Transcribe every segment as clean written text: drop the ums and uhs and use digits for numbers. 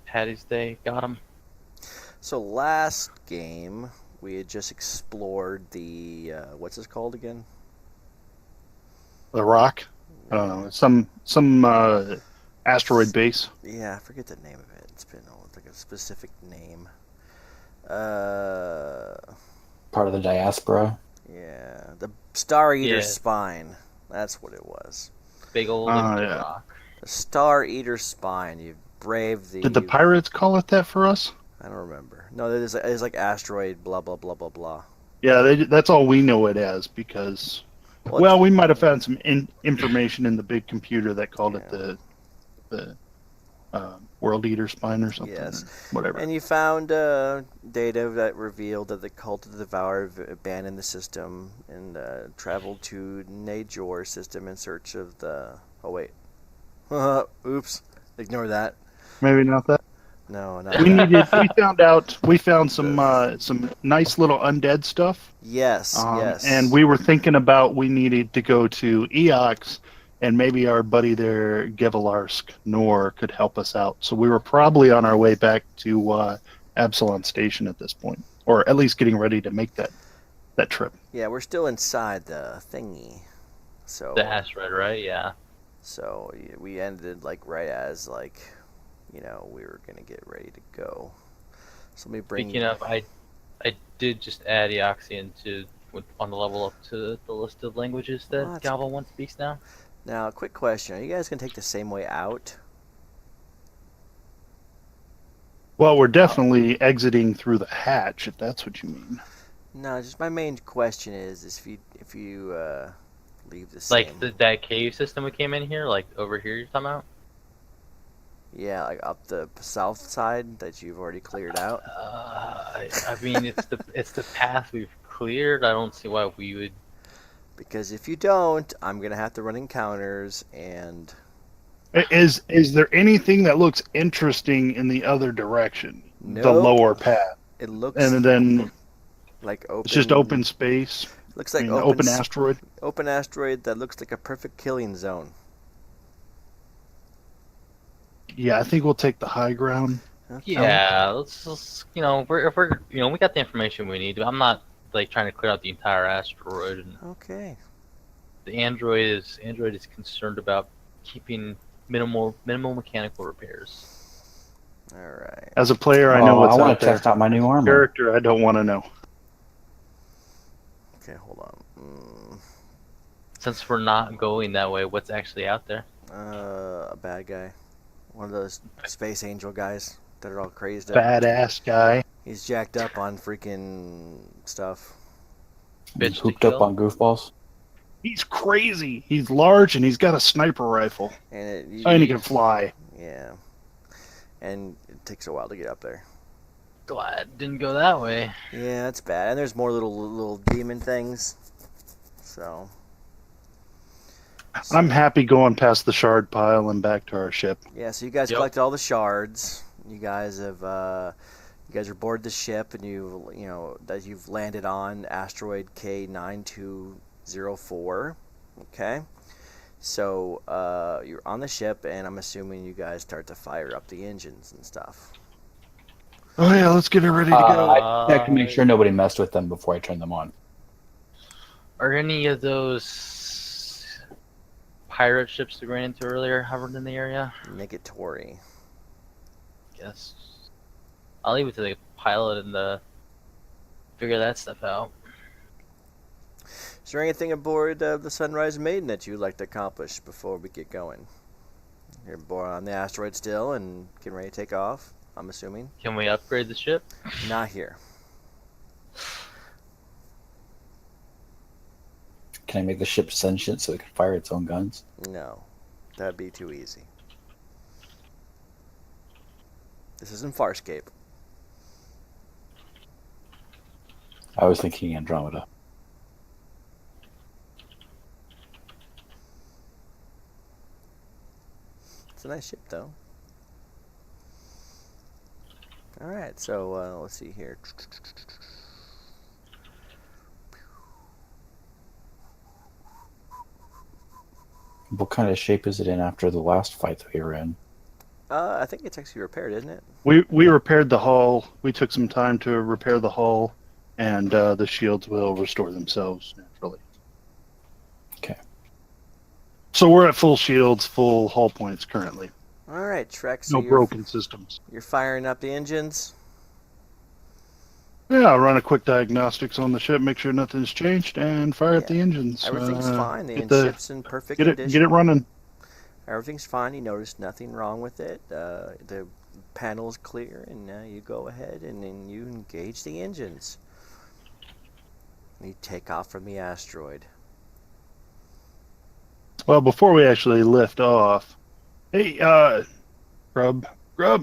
Patty's Day got him. So last game we had just explored the what's this called again? The rock. I don't know. Some asteroid base. Yeah, I forget the name of it. It's been like a specific name. Uh, Part of the diaspora. yeah, the Star Eater's Yeah. Spine. That's what it was. Big old empty Yeah. rock. The Star Eater's Spine. You braved the. Did the pirates call it that for us? I don't remember. No, it's like asteroid. Blah blah blah blah blah. Yeah, that's all we know it as because, well, we might have found some information in the big computer that called it the World Eater Spine or something. Yes. Or whatever. And you found data that revealed that the cult of the Devourer abandoned the system and traveled to Najor system in search of the. Oh wait. Oops. Ignore that. Maybe not that. No, no. We found some nice little undead stuff. Yes, yes. And we were thinking about we needed to go to Eox, and maybe our buddy there, Gevalarsk Nor, could help us out. So we were probably on our way back to Absalon Station at this point, or at least getting ready to make that trip. Yeah, we're still inside the thingy. So The asteroid, right? Yeah. So we ended like right as like, we were gonna get ready to go. So let me bring. Speaking of, I did just add Eoxian on the level up to the list of languages that Galva one speaks now. Now, quick question: are you guys gonna take the same way out? Well, we're definitely exiting through the hatch, if that's what you mean. No, just my main question is if you leave the same. Like that cave system we came in here, like over here you're talking about? Yeah, like up the south side that you've already cleared out. I mean, it's the path we've cleared. I don't see why we would. Because if you don't, I'm gonna have to run encounters and. Is there anything that looks interesting in the other direction? Nope. The lower path. It looks. And then. Like open. It's just open space. Looks like open asteroid. Open asteroid that looks like a perfect killing zone. Yeah, I think we'll take the high ground. Yeah, let's if we're we got the information we need. I'm not like trying to clear out the entire asteroid. And okay. The android is concerned about keeping minimal mechanical repairs. All right. As a player, I know what's I out want to there. test out my new armor. Character, I don't want to know. Okay, hold on. Since we're not going that way, what's actually out there? A bad guy. One of those space angel guys that are all crazed up. Badass guy. He's jacked up on freaking stuff. He's hooped up on goofballs. He's crazy. He's large and he's got a sniper rifle. And he can fly. Yeah. And it takes a while to get up there. Glad it didn't go that way. Yeah, that's bad. And there's more little demon things. So I'm happy going past the shard pile and back to our ship. Yeah, so you guys collected all the shards. You guys are aboard the ship, and you've landed on asteroid K9204. Okay, so you're on the ship, and I'm assuming you guys start to fire up the engines and stuff. Oh yeah, let's get it ready to go. I checked to make sure nobody messed with them before I turned them on. Are any of those pirate ships we ran into earlier hovered in the area? Negatory. Guess I'll leave it to the pilot and figure that stuff out. Is there anything aboard the Sunrise Maiden that you'd like to accomplish before we get going? You're aboard on the asteroid still and getting ready to take off, I'm assuming. Can we upgrade the ship? Not here. Can I make the ship sentient so it can fire its own guns? No. That'd be too easy. This isn't Farscape. I was thinking Andromeda. It's a nice ship, though. Alright, so let's see here. What kind of shape is it in after the last fight that we were in? I think it's actually repaired, isn't it? We repaired the hull. We took some time to repair the hull, and the shields will restore themselves naturally. Okay. So we're at full shields, full hull points currently. All right, Trek. So No broken systems. you're firing up the engines. Yeah, I'll run a quick diagnostics on the ship, make sure nothing's changed, and fire up Yeah. the engines. Everything's fine. Get The the ship's in perfect get condition. it running. Everything's fine. You notice nothing wrong with it. The panel's clear, and you go ahead and then you engage the engines. And you take off from the asteroid. Well, before we actually lift off, hey, Grub,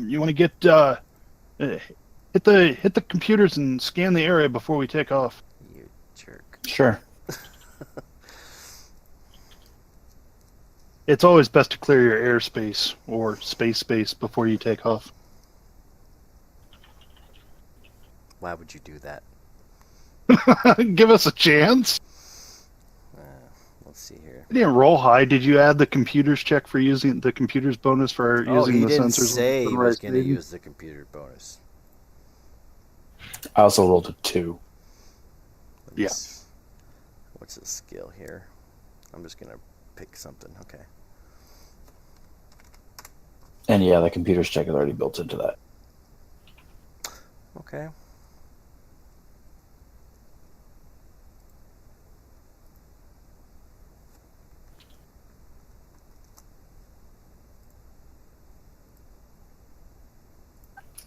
you want to get hit the computers and scan the area before we take off. You jerk. Sure. It's always best to clear your airspace or space before you take off. Why would you do that? Give us a chance. Let's see here. I didn't roll high. Did you add the computers check for using the computers bonus for using he the didn't sensors? say he was going to Sunrise use the computer bonus. I also rolled a 2. Yeah. What's the skill here? I'm just going to pick something. Okay. And yeah, the computer's check is already built into that. Okay.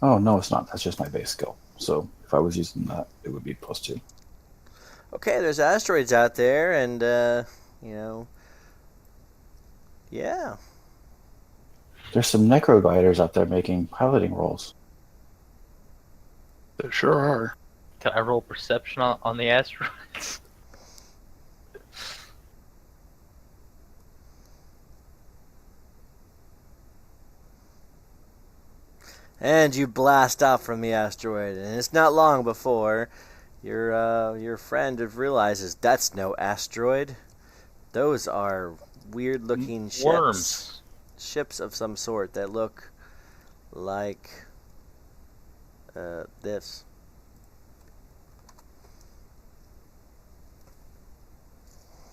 Oh, no, it's not. That's just my base skill. So if I was using that, it would be +2. Okay, there's asteroids out there, and, yeah. There's some necrogliders out there making piloting rolls. There sure are. Can I roll perception on the asteroids? And you blast off from the asteroid, and it's not long before your friend realizes that's no asteroid. Those are weird-looking ships. Worms. Ships of some sort that look like this.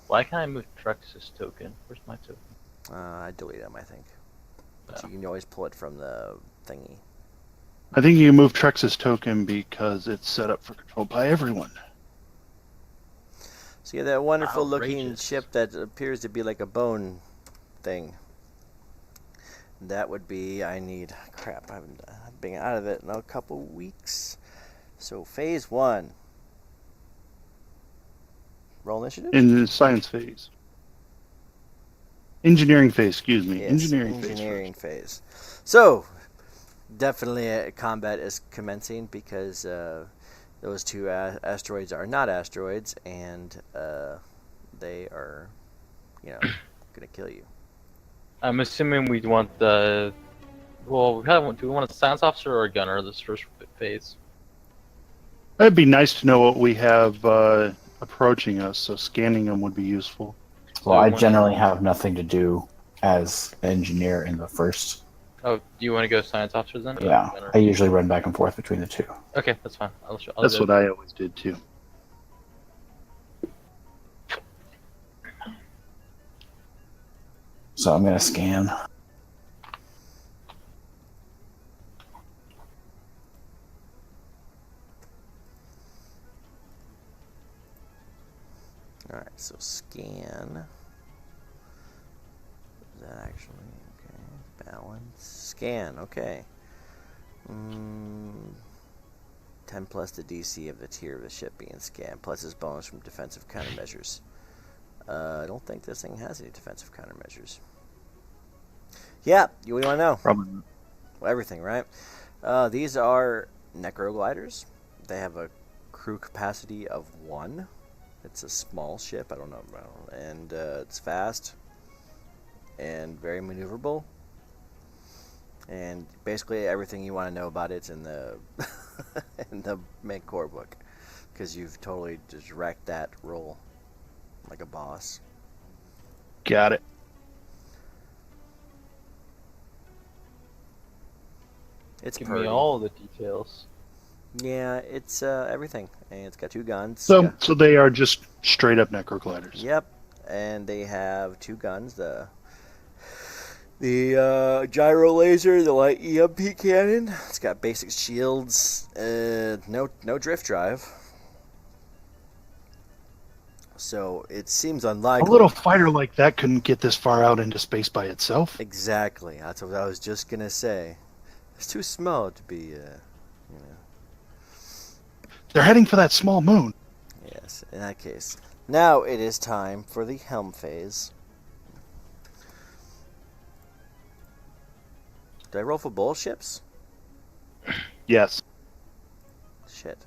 Why can't I move Trex's token? Where's my token? I deleted them, I think. But Oh. you can always pull it from the thingy. I think you can move Trex's token because it's set up for control by everyone. So you have that wonderful-looking Outrageous. ship that appears to be like a bone thing. That would be, crap, I've been out of it in a couple weeks. So phase 1. Roll initiative? In the science phase. Engineering phase, excuse me. Yes, engineering phase. So, definitely combat is commencing because those two asteroids are not asteroids, and they are, going to kill you. I'm assuming we'd want the. Well, do we want a science officer or a gunner this first phase? It'd be nice to know what we have approaching us, so scanning them would be useful. Well, I generally have nothing to do as engineer in the first. Oh, do you want to go science officer then? Yeah, I usually run back and forth between the two. Okay, that's fine. That's what I always did too. So I'm going to scan. Alright, so scan. Is that actually okay? Balance. Scan, okay. 10 plus the DC of the tier of the ship being scanned, plus his bonus from defensive countermeasures. I don't think this thing has any defensive countermeasures. Yeah, what do you want to know? Probably. Well, everything, right? These are necrogliders. They have a crew capacity of 1. It's a small ship, I don't know, and it's fast and very maneuverable. And basically everything you want to know about it's in the in the main core book, because you've totally just wrecked that role like a boss. Got it. It's Give purty. me all the details. Yeah, it's everything, and it's got 2 guns. So they are just straight up necrogliders. Yep, and they have 2 guns. The gyro laser, the light EMP cannon. It's got basic shields. No drift drive. So it seems A unlikely. little fighter like that couldn't get this far out into space by itself. Exactly. That's what I was just gonna say. It's too small to be, They're heading for that small moon. Yes, in that case. Now it is time for the helm phase. Did I roll for both ships? Yes. Shit.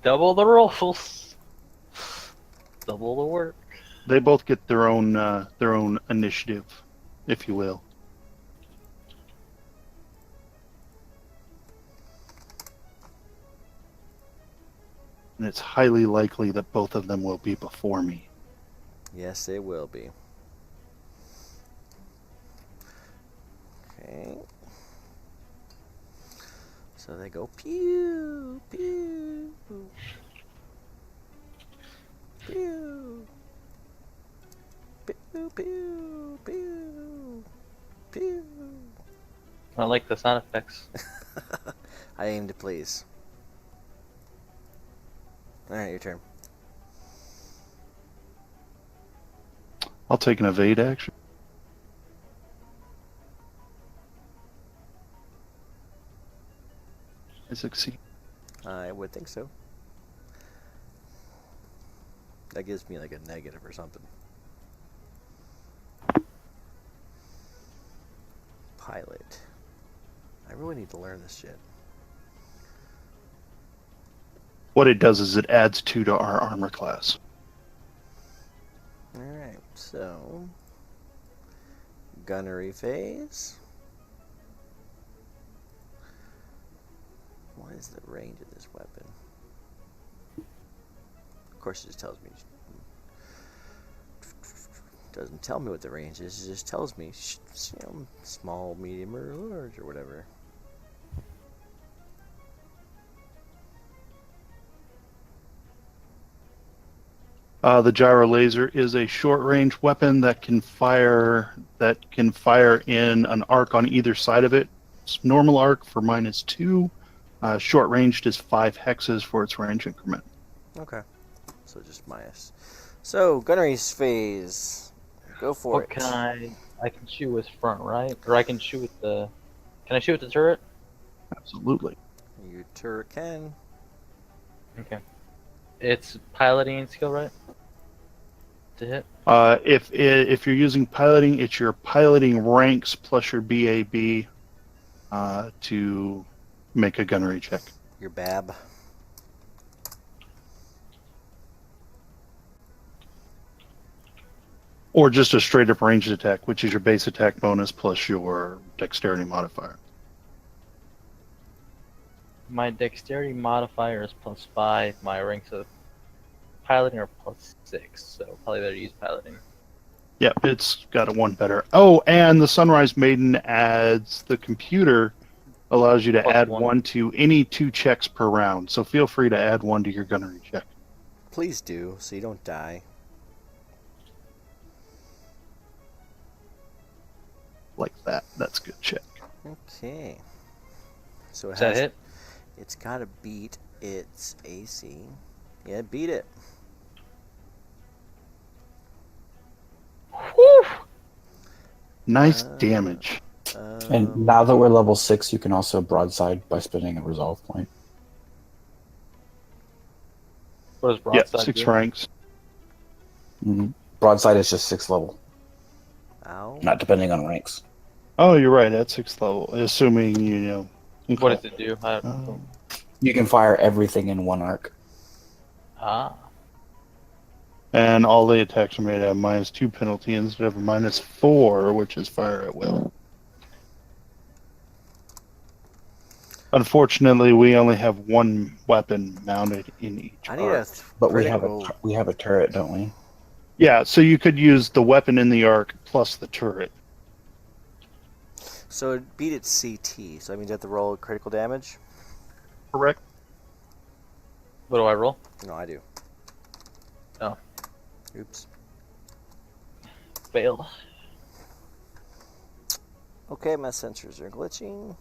Double the rolls. Double the work. They both get their own initiative, if you will. And it's highly likely that both of them will be before me. Yes, they will be. Okay. So they go pew, pew, pew, pew, pew, pew, pew. I like the sound effects. I aim to please. Alright, your turn. I'll take an evade action. I succeed. I would think so. That gives me like a negative or something. Pilot. I really need to learn this shit. What it does is it adds 2 to our armor class. Alright, so gunnery phase. What is the range of this weapon? Of course, it just tells me. Doesn't tell me what the range is. It just tells me, small, medium, or large, or whatever. The gyro laser is a short-range weapon that can fire in an arc on either side of it. It's normal arc for -2. Short-ranged is 5 hexes for its range increment. Okay, so just minus. So gunnery's phase. Go for What it. can I can shoot with front right, or I can shoot with the. Can I shoot with the turret? Absolutely. Your turret can. Okay. It's piloting skill, right? To hit. If you're using piloting, it's your piloting ranks plus your BAB to make a gunnery check. Your BAB. Or just a straight up ranged attack, which is your base attack bonus plus your dexterity modifier. My dexterity modifier is +5. My ranks of piloting are +6, so probably better use piloting. Yep, it's got a 1 better. Oh, and the Sunrise Maiden adds the computer allows you to add +1. 1 to any 2 checks per round. So feel free to add 1 to your gunnery check. Please do, so you don't die. Like that. That's a good check. Okay. So it Does that hit? It's got to beat its AC. Yeah, beat it. Whew! Nice damage. And now that we're level 6, you can also broadside by spending a resolve point. What does Yeah, broadside 6 do? ranks. Broadside is just 6th level, Ow. not depending on ranks. Oh, you're right. At 6th level, assuming you know. What does it do? You can fire everything in 1 arc. Ah. And all the attacks are made at -2 penalty instead of a -4, which is fire at will. Unfortunately, we only have 1 weapon mounted in each I need a arc. But critical. we have a turret, don't we? Yeah, so you could use the weapon in the arc plus the turret. So it beat its CT, so that means you have to roll critical damage? Correct. What do I roll? No, I do. Oh. Oops. Failed. Okay, my sensors are glitching.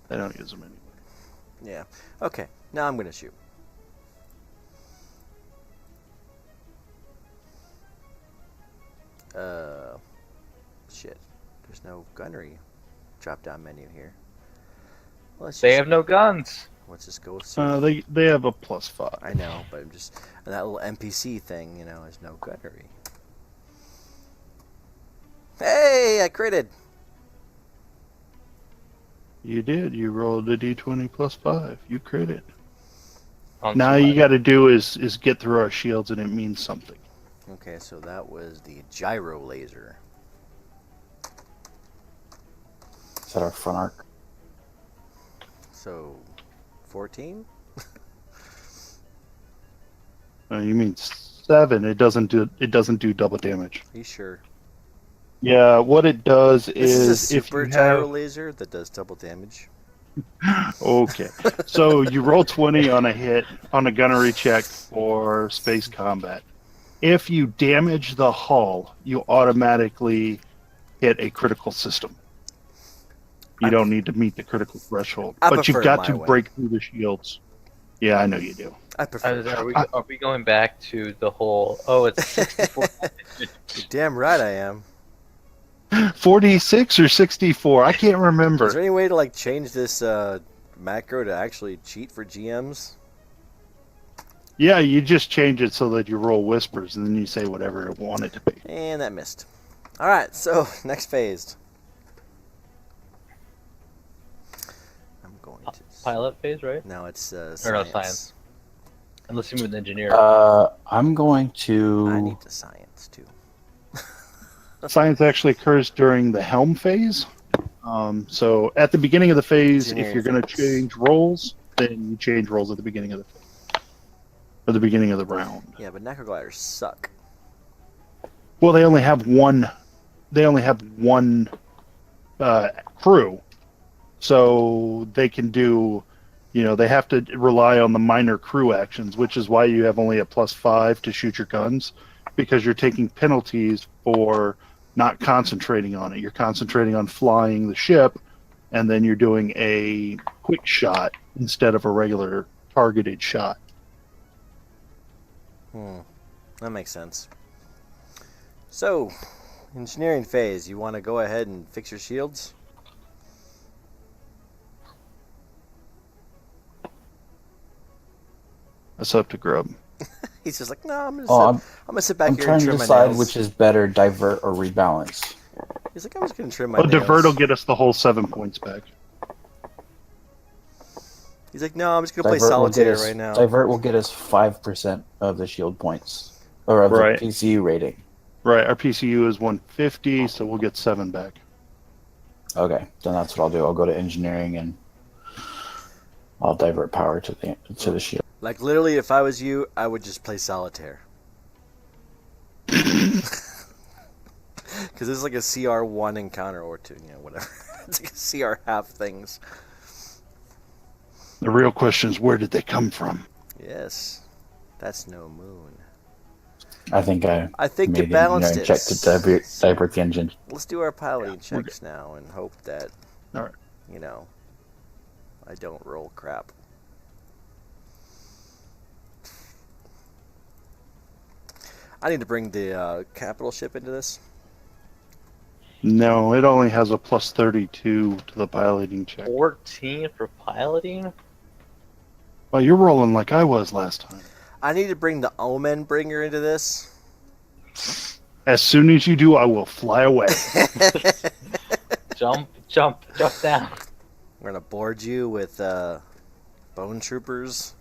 They don't use them anyway. Yeah. Okay, now I'm going to shoot. Shit. There's no gunnery drop-down menu here. Well, They have no guns. let's just go with They have a +5. I know, but I'm just that little NPC thing, you know, is no gunnery. Hey, I critted. You did. You rolled a d20 +5. You critted. On Now somebody. you got to do is get through our shields, and it means something. Okay, so that was the gyro laser. Is that our front arc? So, 14? You mean 7? It doesn't do double damage. Are you sure? Yeah, what it does This is a is if super you gyro have laser that does double damage. okay, so you roll 20 on a hit on a gunnery check for space combat. If you damage the hull, you automatically hit a critical system. You don't need to meet the critical threshold, I but you've prefer it got my to way. break through the shields. Yeah, I know you do. I prefer. Are we going back to the whole? Oh, it's 64. You're damn right I am. 46 or 64? I can't remember. Is there any way to like change this macro to actually cheat for GMs? Yeah, you just change it so that you roll whispers, and then you say whatever you want it to be. And that missed. All right, so next phase. I'm going to Pilot phase, right? now it's science. Or no, science. Unless you move an engineer. I'm going I to. need the science too. Science actually occurs during the helm phase. So at the beginning of the phase, if Engineering you're going to phase. change roles, then you change roles at the beginning of the phase. Or the beginning of the round. Yeah, but necrogliders suck. Well, they only have one. They only have one crew, so they can do. You know, they have to rely on the minor crew actions, which is why you have only a +5 to shoot your guns, because you're taking penalties for not concentrating on it. You're concentrating on flying the ship, and then you're doing a quick shot instead of a regular targeted shot. That makes sense. So, engineering phase. You want to go ahead and fix your shields? That's up to Grub. He's just like, no, I'm gonna sit back I'm here trying and to trim my decide nails. which is better, divert or rebalance. He's like, I'm just gonna trim my Well, nails. divert will get us the whole 7 points back. He's like, no, I'm just gonna play solitaire right now. Divert will get us 5% of the shield points, or of Right. the PCU rating. Right, our PCU is 150, so we'll get 7 back. Okay, then that's what I'll do. I'll go to engineering and I'll divert power to the shield. Like literally, if I was you, I would just play solitaire. Because this is like a CR1 encounter or two, you know, whatever. It's like a CR half things. The real question is, where did they come from? Yes, that's no moon. I think I think made you balanced engineering it. check to divert the engine. Let's do our piloting we're checks now and hope that, All right. you know, I don't roll crap. I need to bring the capital ship into this. No, it only has a +32 to the piloting check. 14 for piloting? Well, you're rolling like I was last time. I need to bring the Omen bringer into this. As soon as you do, I will fly away. Jump down. We're gonna board you with bone troopers.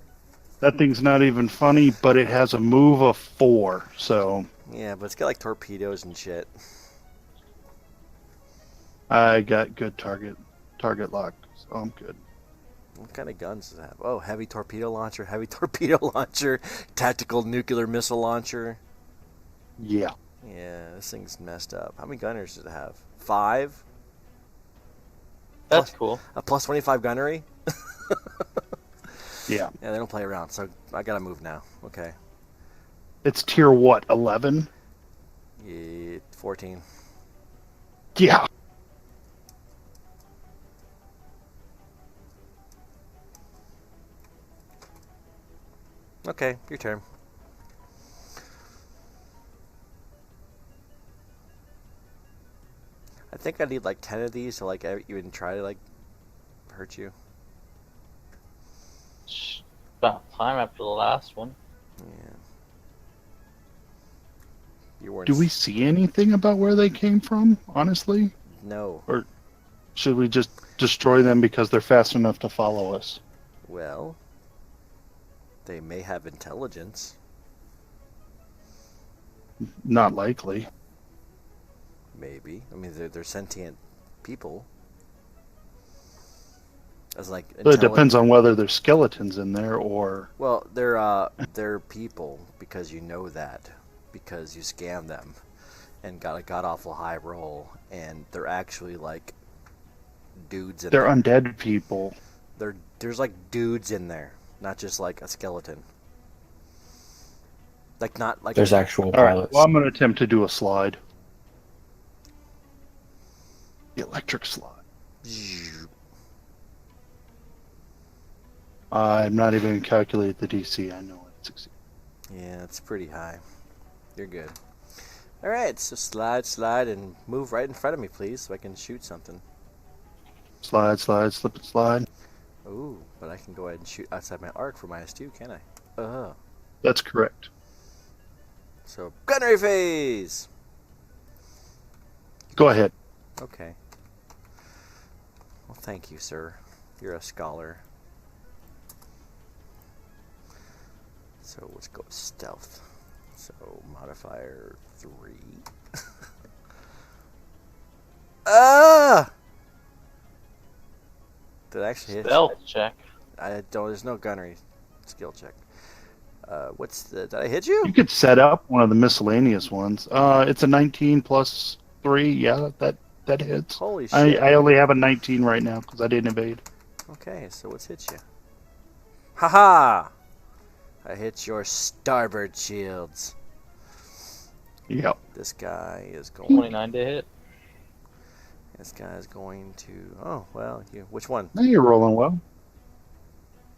That thing's not even funny, but it has a move of 4, so Yeah, but it's got like torpedoes and shit. I got good target lock, so I'm good. What kind of guns does it have? Oh, heavy torpedo launcher, tactical nuclear missile launcher. Yeah. Yeah, this thing's messed up. How many gunners does it have? 5? That's Plus- cool. A plus 25 gunnery? Yeah. Yeah, they don't play around, so I gotta move now. Okay. It's tier what? 11? Yeah, 14. Yeah. Okay, your turn. I think I need like 10 of these to like even try to like hurt you. About time after the last one. Yeah. You weren't. Do we see anything about where they came from, honestly? No. Or should we just destroy them because they're fast enough to follow us? Well, they may have intelligence. Not likely. Maybe. I mean, they're sentient people. As like But it depends on whether there's skeletons in there or... Well, they're people because you know that because you scammed them and got a god awful high roll, and they're actually like dudes in They're there. undead people. There's like dudes in there, not just like a skeleton. Like not like There's actual All right, pilots. well, I'm going to attempt to do a slide. The electric slide. I'm not even going to calculate the DC. I know it succeeds. Yeah, it's pretty high. You're good. All right, so slide, and move right in front of me, please, so I can shoot something. Slide, slide, slip and slide. Ooh, but I can go ahead and shoot outside my arc for -2, can I? That's correct. So gunnery phase. Go ahead. Okay. Well, thank you, sir. You're a scholar. So let's go stealth. So modifier 3. Ah! Did I actually hit? Stealth check. I don't. There's no gunnery skill check. What's the? Did I hit you? You could set up one of the miscellaneous ones. It's a 19 plus 3. Yeah, that hits. Holy shit! I only have a 19 right now because I didn't evade. Okay, so what's hit you? Haha! I hit your starboard shields. Yep. This guy is going. 29 to hit. This guy is going to. Oh well, you. Which one? Now you're rolling well.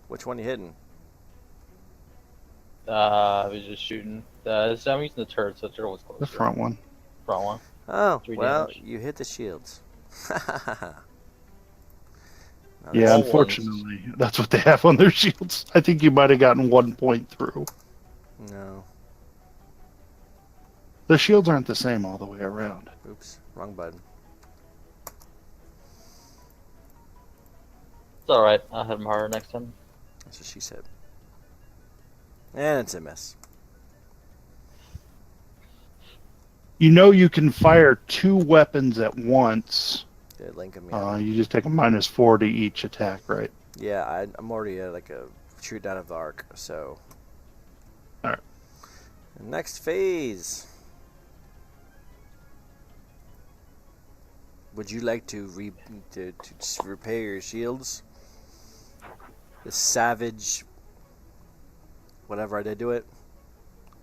Which one you hitting? I was just shooting. I'm using the turret, so the turret was close. The front one. Front one. Oh, 3 well, damage. you hit the shields. Now Yeah, all unfortunately, that's what they have on their shields. I think you might have gotten 1 point through. No. The shields aren't the same all the way around. Oops. Wrong button. It's alright. I'll hit him harder next time. That's what she said. And it's a miss. You know you can fire 2 weapons at once. Did link him? Yeah. You just take a -4 to each attack, right? Yeah, I'm already at like a shoot out of the arc, so. Alright. Next phase. Would you like to repair your shields? The savage. Whatever I did to it.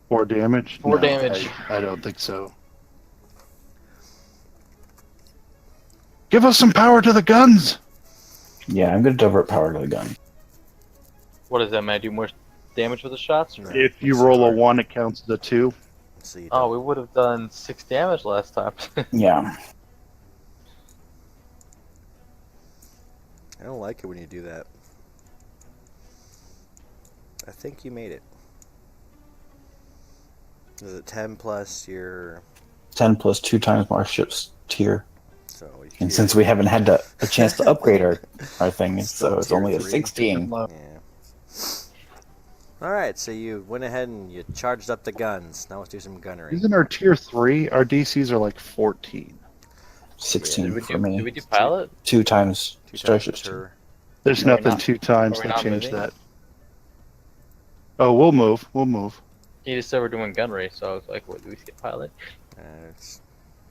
4 damage? 4 No, damage. I don't think so. Give us some power to the guns! Yeah, I'm going to divert power to the gun. What does that mean? Do more damage with the shots? Or? If you roll a 1, it counts as a 2. So you Oh, we would have done 6 damage last time. Yeah. I don't like it when you do that. I think you made it. Is it 10 plus your... 10 plus 2 times my ship's tier. So you And since we haven't had a chance to upgrade our thing, so it's Tier only a 3. 16. Yeah. Alright, so you went ahead and you charged up the guns. Now let's do some gunnery. Isn't our tier 3? Our DCs are like 14. 16 did we for do, me. did we do pilot? 2 times 2 times Starship's per... tier. There's Are we nothing not- 2 times are we that not change moving? that. Oh, we'll move. We'll move. He just said we're doing gunnery, so I was like, what, do we skip pilot?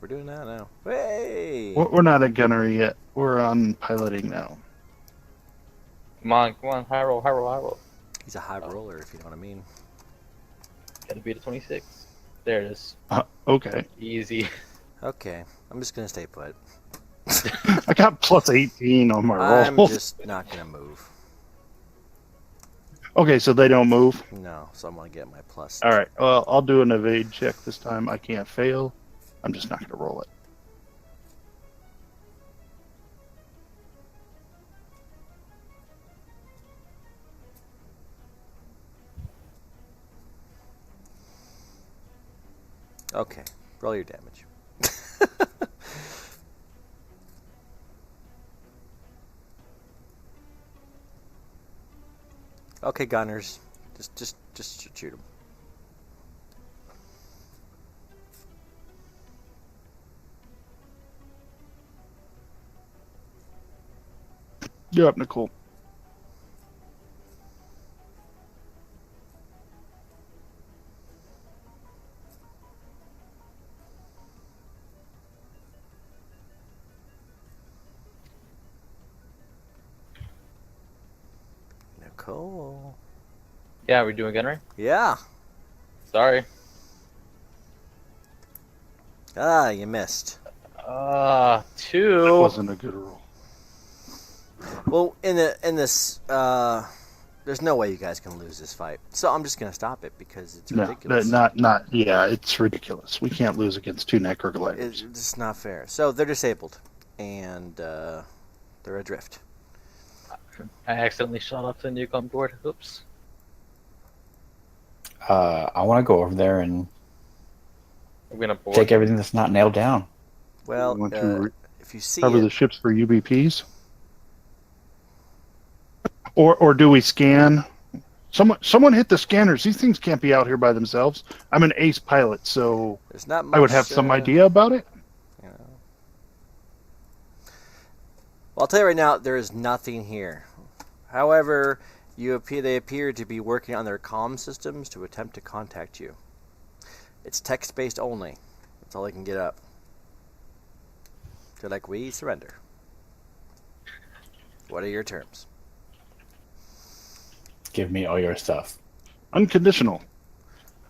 We're doing that now. Hey! We're not at gunnery yet. We're on piloting now. Come on, high roll, high roll, high roll. He's a high roller, if you know what I mean. Gotta be the 26. There it is. Okay. Easy. Okay, I'm just gonna stay put. I got plus 18 on my I'm roll. just not gonna move. Okay, so they don't move. No, so I'm gonna get my plus. All right. Well, I'll do an evade check this time. I can't fail. I'm just not going to roll it. Okay, roll your damage. Okay, gunners, just shoot them. You're up, Nicole. Nicole. Yeah, we're doing gunnery? Yeah. Sorry. Ah, you missed. 2. That wasn't a good roll. Well, in this, there's no way you guys can lose this fight. So I'm just gonna stop it because it's ridiculous. Yeah, it's ridiculous. We can't lose against 2 necrogliders. It's just not fair. So they're disabled, and they're adrift. I accidentally shot off the newcomb board. Oops. I want to go over there and I'm gonna board. take everything that's not nailed down. Well, We want to if you see cover it, the ships for UBPs, or do we scan? Someone hit the scanners. These things can't be out here by themselves. I'm an ace pilot, so there's not much. I would have some idea about it. You know. Well, I'll tell you right now, there is nothing here. However, they appear to be working on their comm systems to attempt to contact you. It's text-based only. That's all they can get up. They're like, we surrender. What are your terms? Give me all your stuff. Unconditional.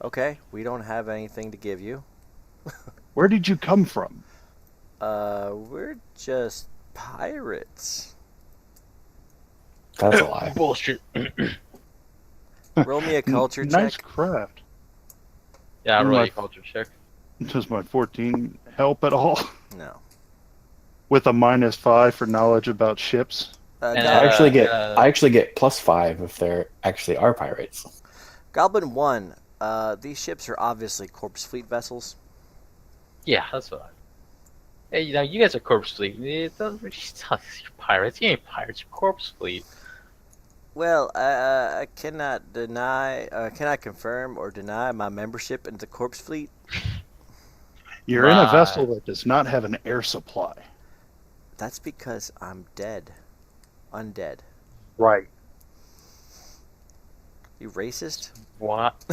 Okay, we don't have anything to give you. Where did you come from? We're just pirates. That's a lie. Bullshit. Roll me a culture Nice check. craft. Yeah, In really my- culture check. Does my 14 help at all? No. With a -5 for knowledge about ships. And, Goblin, I actually get +5 if there actually are pirates. Goblin 1, these ships are obviously corpse fleet vessels. Yeah, that's what Hey, you guys are corpse fleet. You're pirates. You ain't pirates, you're corpse fleet. Well, I cannot cannot confirm or deny my membership in the corpse fleet. You're in a Right. vessel that does not have an air supply. That's because I'm dead. Undead. Right. You racist? What?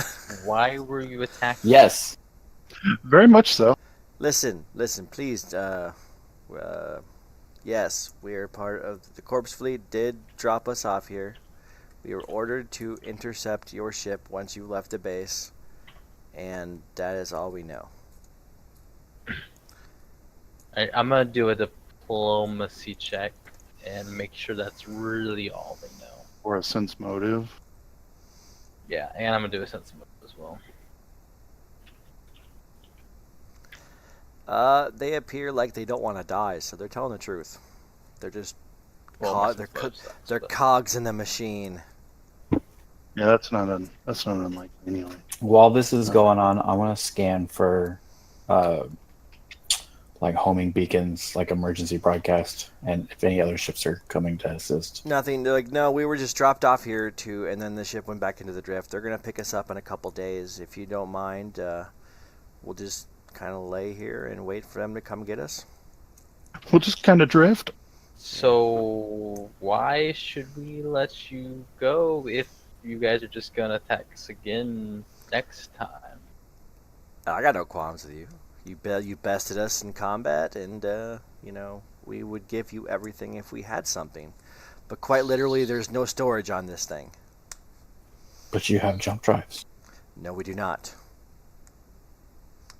Why were you attacked? Yes. Very much so. Listen, please. Yes, we are part of the corpse fleet. Did drop us off here. We were ordered to intercept your ship once you left the base, and that is all we know. I'm gonna do a diplomacy check and make sure that's really all they know. Or a sense motive. Yeah, and I'm gonna do a sense motive as well. They appear like they don't want to die, so they're telling the truth. They're just Well, they're cogs in the machine. Yeah, that's not unlikely anyway. While this is going on, I want to scan for like homing beacons, like emergency broadcast, and if any other ships are coming to assist. Nothing. They're like, no, we were just dropped off here and then the ship went back into the drift. They're gonna pick us up in a couple days. If you don't mind, we'll just kind of lay here and wait for them to come get us. We'll just kind of drift. So why should we let you go if you guys are just gonna attack us again next time. I got no qualms with you. You bested us in combat, and we would give you everything if we had something. But quite literally, there's no storage on this thing. But you have jump drives. No, we do not.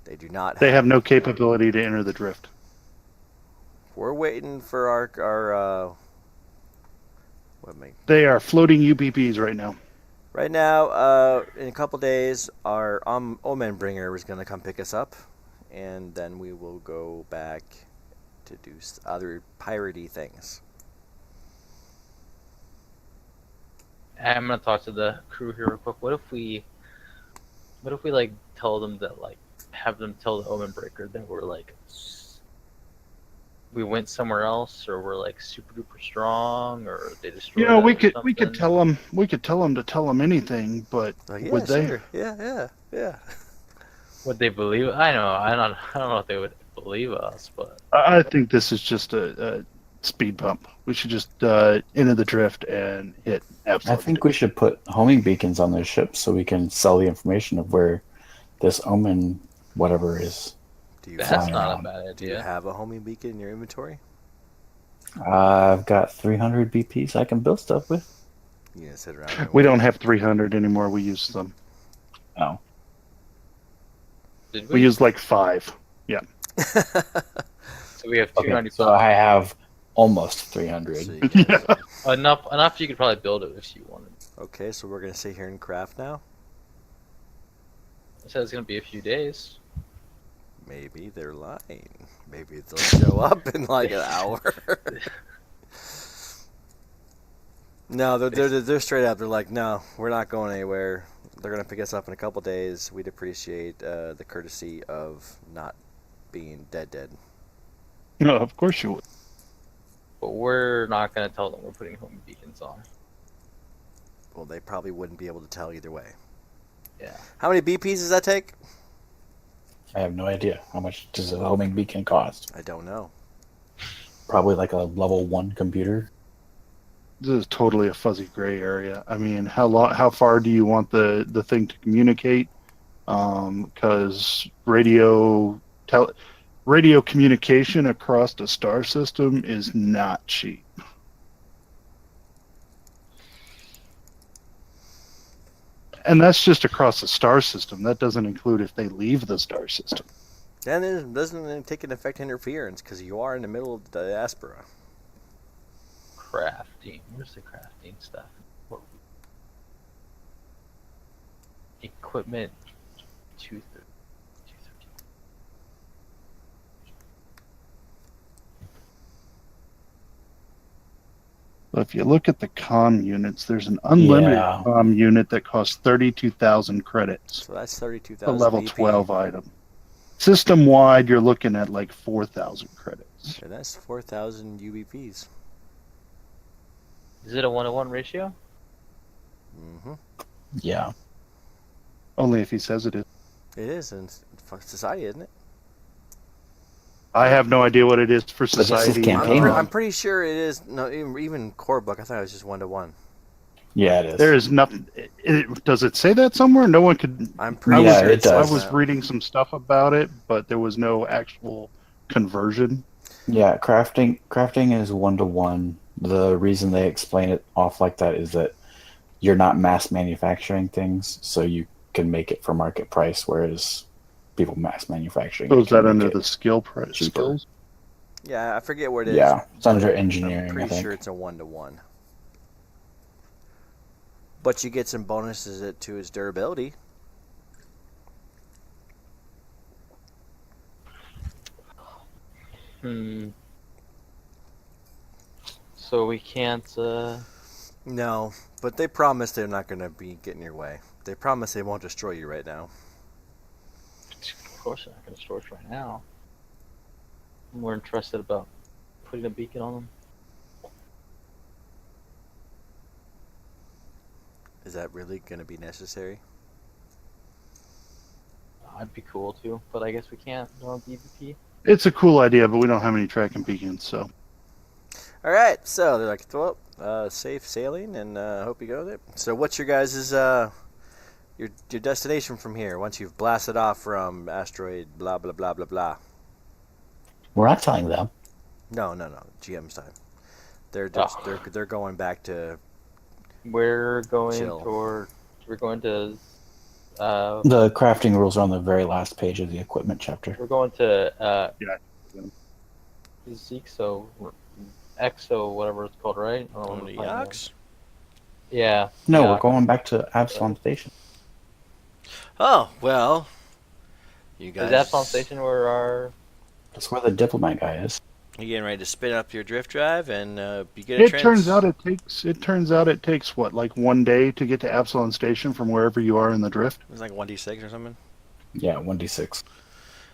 They do not. They have no capability to enter the drift. We're waiting for our They are floating UBPs right now. Right now, in a couple days, our Omen bringer is going to come pick us up, and then we will go back to do other piratey things. I'm gonna talk to the crew here real quick. What if we like tell them that, like, have them tell the Omen Breaker that we're like we went somewhere else, or we're like super duper strong, or they destroyed us we or could something? tell them to tell them anything, but Yeah, would they? sure. Yeah. Would they believe? I don't know if they would believe us, but I think this is just a speed bump. We should just enter the drift and hit I absolute. think we should put homing beacons on those ships so we can sell the information of where this Omen whatever is. that's flying not around. a bad Do you idea. have a homing beacon in your inventory? I've got 300 BPs I can build stuff with. You gonna sit around? And We wait? don't have 300 anymore. We use them. Oh. Did We use like 5. So we have Okay, 295. so I have almost 300. So you guys- Enough you could probably build it if you wanted. Okay, so we're gonna sit here and craft now. I said it's gonna be a few days. Maybe they're lying. Maybe they'll show up in like an hour. No, they're straight up. They're like, no, we're not going anywhere. They're gonna pick us up in a couple days. We'd appreciate the courtesy of not being dead. No, of course you would. But we're not gonna tell them we're putting home beacons on. Well, they probably wouldn't be able to tell either way. Yeah. How many BPs does that take? I have no idea. How much does a homing beacon cost? I don't know. Probably like a level 1 computer. This is totally a fuzzy gray area. I mean, how far do you want the thing to communicate? Because radio communication across the star system is not cheap. And that's just across the star system. That doesn't include if they leave the star system. And it doesn't take an effect interference because you are in the middle of the diaspora. Crafting. Where's the crafting stuff? Equipment. 213. If you look at the comm units, there's an unlimited Yeah. comm unit that costs 32,000 credits. So that's 32,000. A level BP. 12 item. System wide, you're looking at like 4,000 credits. And that's 4,000 UBPs. Is it a 1-to-1 ratio? Mm-hmm. Yeah. Only if he says it is. It is in society, isn't it? I have no idea what it is for this is society. campaign mode. I'm pretty sure it is. No, even core book. I thought it was just 1-to-1. Yeah, it is. There is nothing. Does it say that somewhere? No one could. I'm pretty Yeah, sure it says does. I was that. reading some stuff about it, but there was no actual conversion. Yeah, crafting is 1-to-1. The reason they explain it off like that is that you're not mass manufacturing things, so you can make it for market price, whereas people mass manufacturing. So is can that make under it the skill price? cheaper. Skills? Yeah, I forget what it is. Yeah, it's under but engineering, I'm I pretty think. sure it's a 1-to-1. But you get some bonuses to its durability. So we can't. No, but they promise they're not going to be getting your way. They promise they won't destroy you right now. Of course, they're not gonna store it right now. I'm more interested about putting a beacon on them. Is that really going to be necessary? I'd be cool too, but I guess we can't. No DVP. It's a cool idea, but we don't have any tracking beacons, so. All right, so they're like, well, safe sailing, and hope you go there. So what's your guys' your destination from here. Once you've blasted off from asteroid blah blah blah blah blah. We're not telling them. No. GM's time. They're just Oh. they're going back to We're going chill. toward. We're going to. The crafting rules are on the very last page of the equipment chapter. We're going to Yeah. Zexo, Exo, whatever it's called, right? I don't On know the what the Yox? Yeah. No, yeah. we're going back to Absalom Station. Oh well, you guys. Is that Palm Station where our? That's where the diplomat guy is. You getting ready to spin up your drift drive and you get a It turns out it takes what, like 1 day to get to Absalom Station from wherever you are in the drift. It's like 1d6 or something. Yeah, 1d6.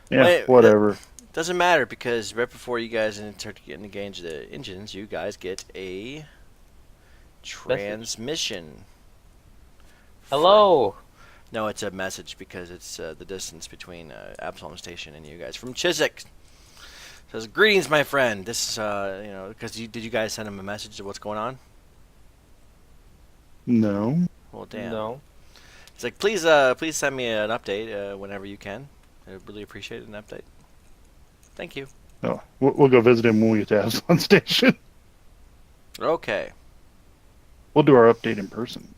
Yeah, Wait, whatever. Doesn't matter because right before you guys start to get engaged the engines, you guys get a transmission. Hello. No, it's a message because it's the distance between Absalom Station and you guys from Chiswick. Says, greetings, my friend. This, because did you guys send him a message of what's going on? No. Well, damn. No. It's like, please send me an update whenever you can. I really appreciate an update. Thank you. No. We'll go visit him when we get to Absalom Station. Okay. We'll do our update in person.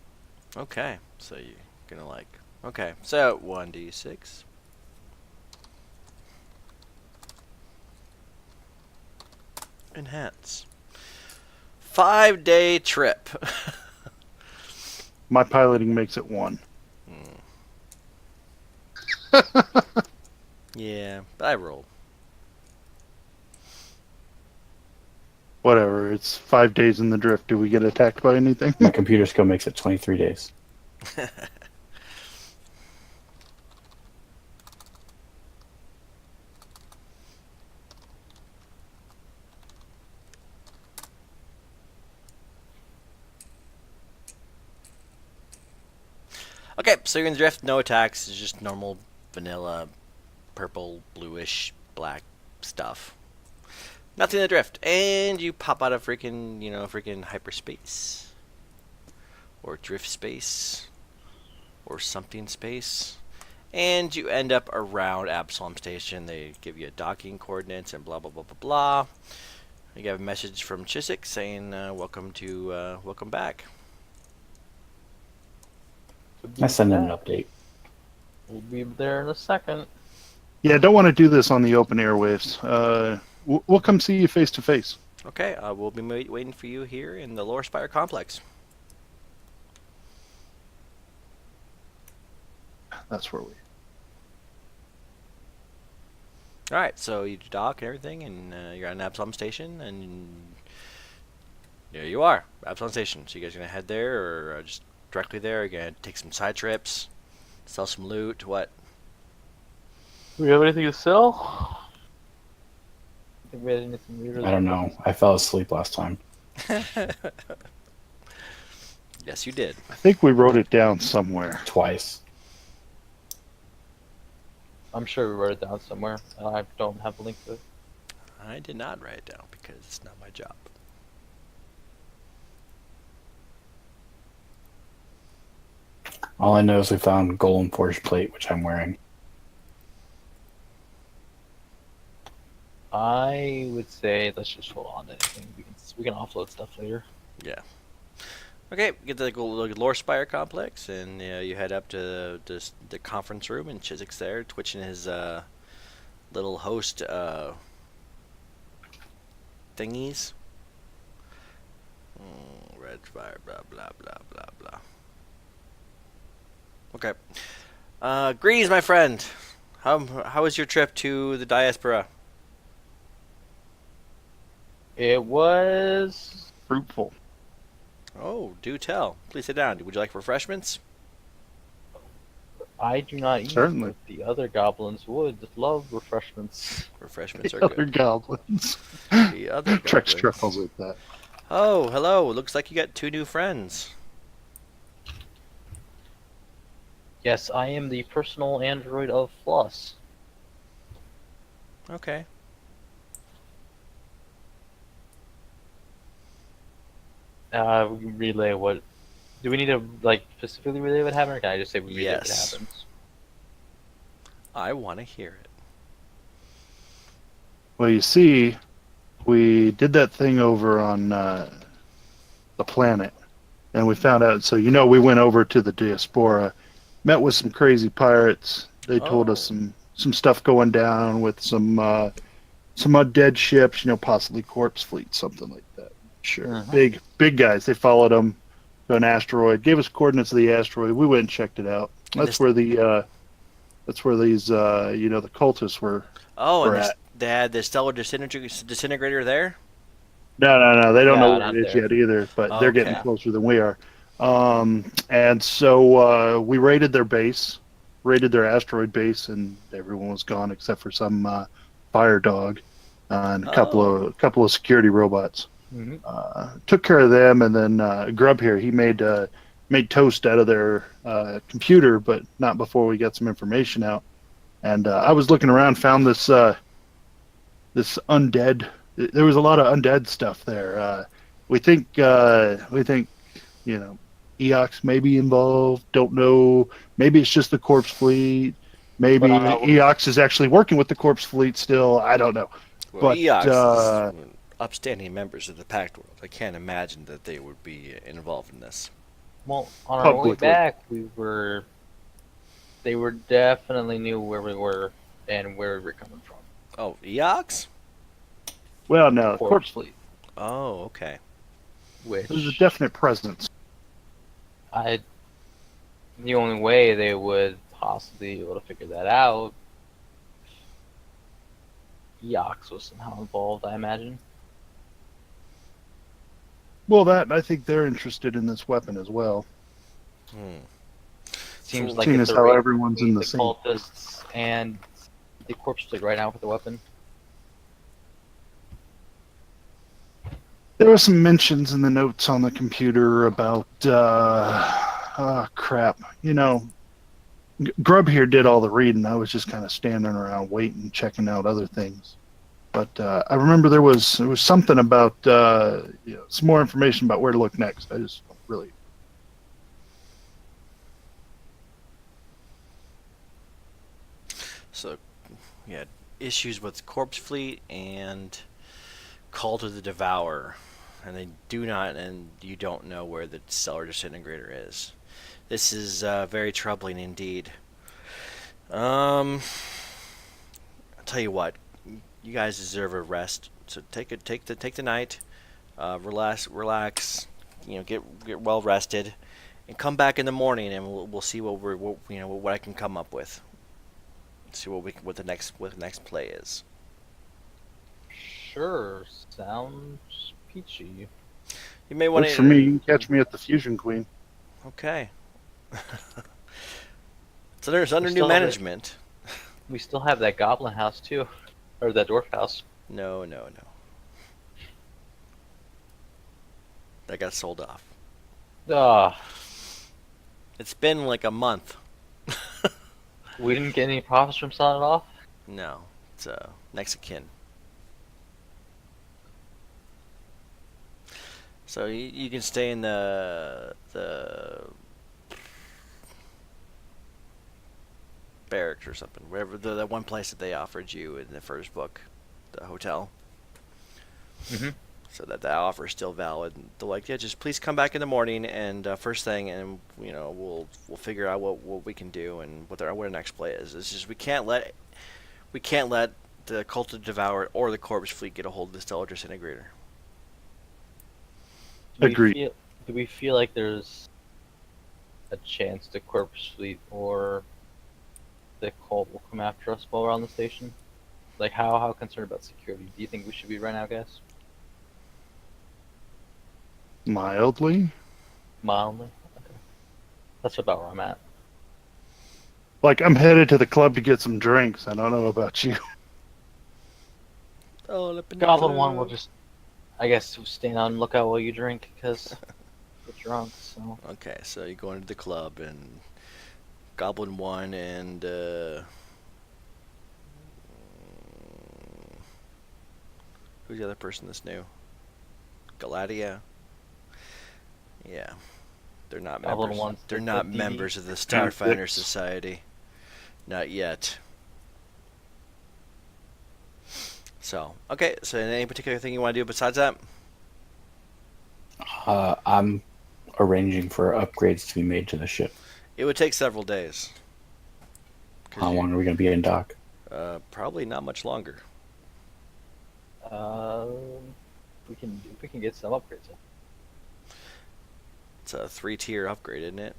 Okay. So you're gonna like. Okay. So 1d6. Enhance. 5-day trip. My piloting makes it 1. Yeah, but I rolled. Whatever. It's 5 days in the drift. Do we get attacked by anything? My computer skill makes it 23 days. Okay, so you're in the drift, no attacks, it's just normal vanilla purple, bluish, black stuff. Nothing in the drift. And you pop out of freaking hyperspace. Or drift space. Or something space. And you end up around Absalom Station. They give you docking coordinates and blah blah blah blah blah. You get a message from Chiswick saying welcome back. I send in an update. We'll be there in a second. Yeah, don't want to do this on the open airwaves. We'll come see you face to face. Okay, we'll be waiting for you here in the Lore Spire complex. That's where we. Alright, so you dock and everything, and you're at an Absalom Station, and there you are, Absalom Station. So you guys are going to head there, or just directly there? You're going to take some side trips, sell some loot, what? Do we have anything to sell? I think we had anything weird. I don't know. I fell asleep last time. Yes, you did. I think we wrote it down somewhere. Twice. I'm sure we wrote it down somewhere. I don't have a link to it. I did not write it down because it's not my job. All I know is we found Golem Forge plate, which I'm wearing. I would say let's just hold on to anything. We can offload stuff later. Yeah. Okay, get to the Lore Spire complex, and you head up to the conference room, and Chiswick's there, twitching his little host thingies. Red Spire, blah blah blah blah blah. Okay. Greetings, my friend. How was your trip to the diaspora? It was Fruitful. Oh, do tell. Please sit down. Would you like refreshments? I do not eat, Certainly. but the other goblins would love refreshments. Refreshments The are other good. goblins. The other Trex goblins. truffles with that. Oh, hello. Looks like you got 2 new friends. Yes, I am the personal android of Floss. Okay. We can relay what Do we need to like specifically relay what happened, or can I just say we relay what Yes. happens? I want to hear it. Well, you see, we did that thing over on the planet, and we found out. So we went over to the diaspora, met with some crazy pirates. They told us Oh. some stuff going down with some undead ships, possibly corpse fleet, something like that. Sure, Mm-hmm. big guys. They followed them to an asteroid, gave us coordinates of the asteroid. We went and checked it out. And That's this. where that's where these the cultists Oh, and were this. at. They had the stellar disintegrator there. No. They don't know No, where not it is there. yet either, but they're getting Okay. Yeah. closer than we are. And so we raided their base, raided their asteroid base, and everyone was gone except for some fire dog and a Oh. couple of security robots. Mm-hmm. Took care of them, and then Grub here, he made toast out of their computer, but not before we got some information out. And I was looking around, found this undead. There was a lot of undead stuff there. We think Eox may be involved. Don't know. Maybe it's just the corpse fleet. But Maybe Eox is actually working with the corpse fleet still. I don't know. Well, But Eox is upstanding members of the Pact World. I can't imagine that they would be involved in this. well, on our way publicly, back, they were definitely knew where we were and where we were coming from. Oh, Eox? well, no, Corpse fleet, Oh, okay. which there's a definite presence. I the only way they would possibly be able to figure that out, Yox was somehow involved, I imagine. Well, I think they're interested in this weapon as well. Hmm. Seems So- like Seeing it's as a how race everyone's in between the the same. cultists and the corpse fleet right now with the weapon. There were some mentions in the notes on the computer about crap. Grub here did all the reading. I was just kind of standing around waiting, checking out other things. But I remember there was something about some more information about where to look next. I just don't really. So, yeah, issues with Corpse Fleet and Call to the Devourer, and you don't know where the Stellar Disintegrator is. This is very troubling indeed. I'll tell you what, you guys deserve a rest. So take the night, relax, get well rested, and come back in the morning, and we'll see what I can come up with. See what the next play is. Sure, sounds peachy. You may want Works to. for me. You can catch me at the Fusion Queen. Okay. It's under new still have it. management. We still have that goblin house too, or that dwarf house. No. That got sold off. Ah, It's been like a month. we didn't get any profits from selling it off. No, it's next of kin. So you can stay in the barracks or something, wherever the one place that they offered you in the first book, the hotel. Mm-hmm. So that offer is still valid. They're like, yeah, just please come back in the morning and first thing, and we'll figure out what we can do and what our next play is. It's just we can't let the Cult of Devourer or the Corpse Fleet get a hold of the Stellar Disintegrator. Agreed. Do we feel like there's a chance the corpse fleet or the cult will come after us while we're on the station? Like, how concerned about security do you think we should be right now, guys? Mildly. Mildly? Okay. That's about where I'm at. Like, I'm headed to the club to get some drinks. I don't know about you. Oh, up in the Goblin one club. will just, I guess, stand on lookout while you drink, because get drunk, so. Okay, so you go into the club and Goblin 1 and who's the other person that's new? Galadia. Yeah. They're not Goblin members. wants They're to not put DD. members of the Starfinder Six. Society. Not yet. So, okay. So, any particular thing you want to do besides that? I'm arranging for upgrades to be made to the ship. It would take several days. How long are we going to be in dock? Probably not much longer. We can get some upgrades. It's a 3-tier upgrade, isn't it?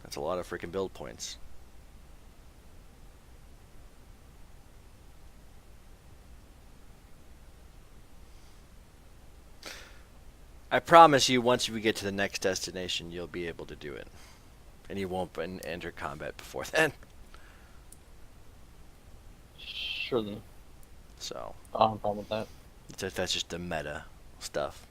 That's a lot of freaking build points. I promise you, once we get to the next destination, you'll be able to do it. And you won't enter combat before then. Sure then. So, I don't have a problem with that. that's just the meta stuff.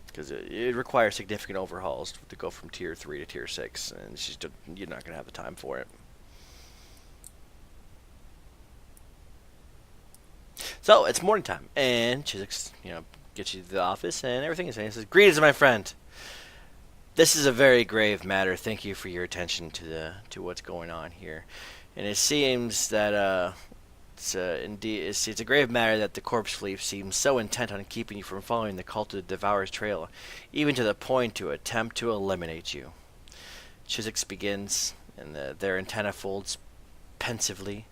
Because it requires significant overhauls to go from tier 3 to tier 6, and it's just, you're not going to have the time for it. So, it's morning time, and Chiswick's, gets you to the office, and everything is saying, he says, "Greetings, my friend. This is a very grave matter. Thank you for your attention to what's going on here. And it seems that it's a grave matter that the corpse fleet seems so intent on keeping you from following the cult of the Devourer's trail, even to the point to attempt to eliminate you." Chiswick begins, and their antenna folds pensively.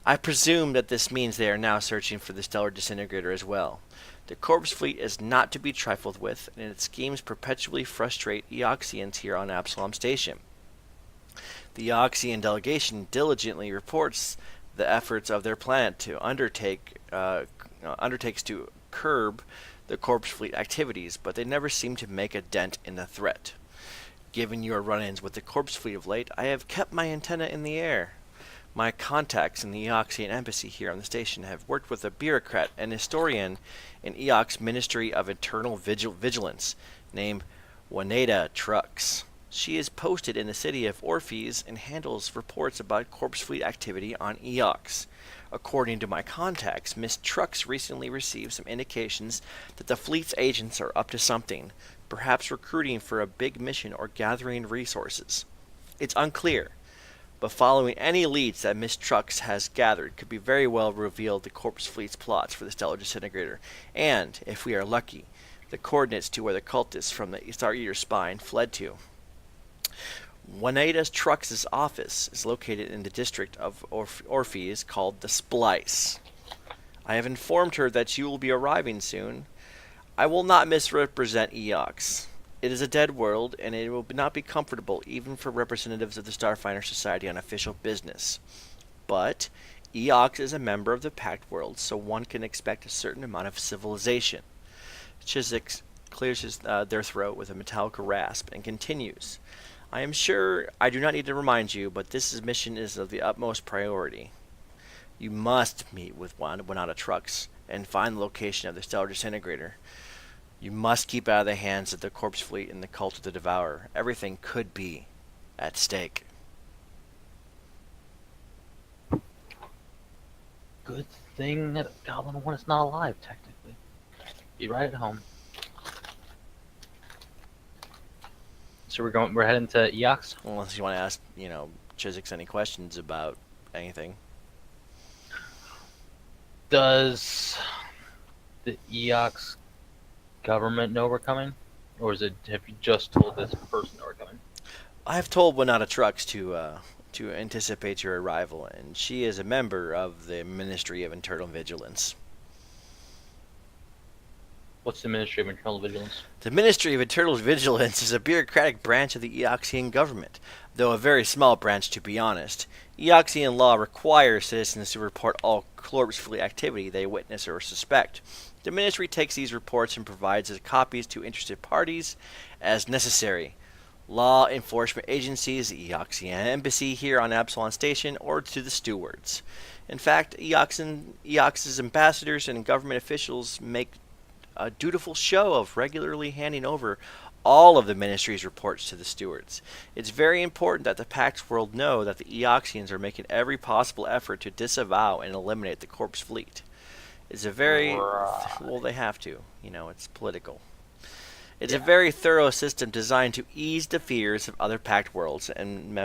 "I presume that this means they are now searching for the stellar disintegrator as well. The corpse fleet is not to be trifled with, and its schemes perpetually frustrate Eoxians here on Absalom Station. The Eoxian delegation diligently reports the efforts of their planet to undertakes to curb the corpse fleet activities, but they never seem to make a dent in the threat. Given your run-ins with the corpse fleet of late, I have kept my antenna in the air. My contacts in the Eoxian embassy here on the station have worked with a bureaucrat and historian in Eox's Ministry of Internal Vigilance named Juanita Trucks. She is posted in the city of Orpheus and handles reports about corpse fleet activity on Eox. According to my contacts, Miss Trucks recently received some indications that the fleet's agents are up to something, perhaps recruiting for a big mission or gathering resources. It's unclear, but following any leads that Miss Trucks has gathered could be very well reveal the corpse fleet's plots for the stellar disintegrator, and, if we are lucky, the coordinates to where the cultists from the Star Eater's spine fled to. Juanita Trucks' office is located in the district of Orpheus called the Splice. I have informed her that you will be arriving soon. I will not misrepresent Eox. It is a dead world, and it will not be comfortable even for representatives of the Starfinder Society on official business. But Eox is a member of the Pact World, so one can expect a certain amount of civilization." Chiswick clears their throat with a metallic rasp and continues. "I am sure I do not need to remind you, but this mission is of the utmost priority. You must meet with Juanita Trucks and find the location of the stellar disintegrator. You must keep out of the hands of the corpse fleet and the cult of the Devourer. Everything could be at stake." Good thing that Goblin 1 is not alive, technically. Be right at home. So we're heading to Eox? Unless you want to ask, Chiswick any questions about anything. Does the Eox government know we're coming? Or have you just told this person that we're coming? I have told Juanita Trucks to anticipate your arrival, and she is a member of the Ministry of Internal Vigilance. What's the Ministry of Internal Vigilance? The Ministry of Internal Vigilance is a bureaucratic branch of the Eoxian government, though a very small branch, to be honest. Eoxian law requires citizens to report all corpse fleet activity they witness or suspect. The ministry takes these reports and provides copies to interested parties as necessary. Law enforcement agencies, the Eoxian embassy here on Absalom Station, or to the stewards. In fact, Eox's ambassadors and government officials make a dutiful show of regularly handing over all of the ministry's reports to the stewards. It's very important that the Pax world know that the Eoxians are making every possible effort to disavow and eliminate the corpse fleet. It's a very... Well, they have to. It's political. It's a Yeah. very thorough system designed to ease the fears of other Pact worlds and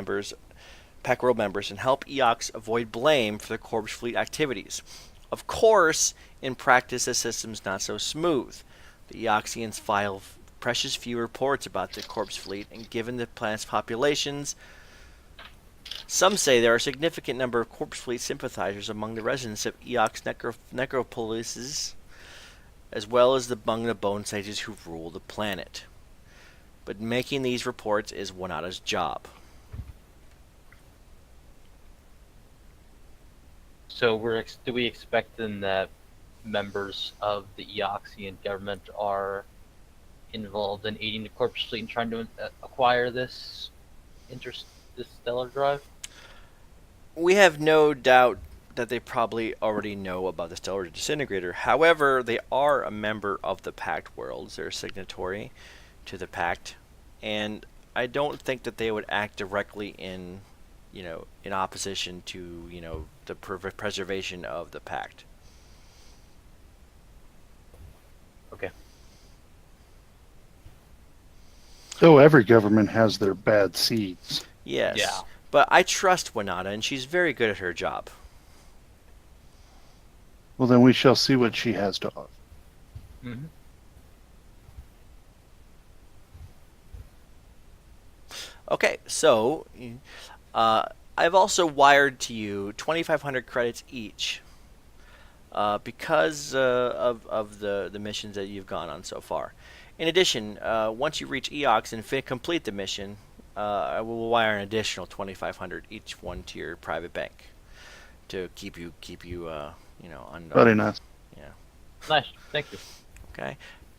Pact world members, and help Eox avoid blame for their corpse fleet activities. Of course, in practice, the system's not so smooth. The Eoxians file precious few reports about the corpse fleet, and given the planet's populations, some say there are a significant number of corpse fleet sympathizers among the residents of Eox necropolises, as well as among the bone sages who rule the planet. But making these reports is Wanada's job. So do we expect then that members of the Eoxian government are involved in aiding the corpse fleet and trying to acquire this stellar drive? We have no doubt that they probably already know about the Stellar Disintegrator. However, they are a member of the Pact Worlds. They're a signatory to the Pact, and I don't think that they would act directly in opposition to, the preservation of the Pact. Okay. So every government has their bad seeds. Yes. Yeah. But I trust Wanada, and she's very good at her job. Well, then we shall see what she has to offer. Mm-hmm. Okay, so I've also wired to you 2,500 credits each because of the missions that you've gone on so far. In addition, once you reach Eox and complete the mission, I will wire an additional 2,500 each one to your private bank to keep you on. Very nice. Yeah. Nice. Thank you. Okay.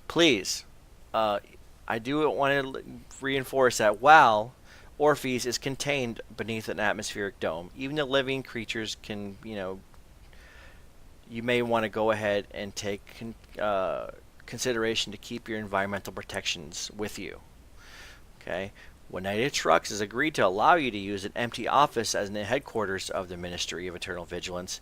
Please, I do want to reinforce that while Orpheus is contained beneath an atmospheric dome, even the living creatures can, you may want to go ahead and take consideration to keep your environmental protections with you. Okay. United Trucks has agreed to allow you to use an empty office as the headquarters of the Ministry of Eternal Vigilance.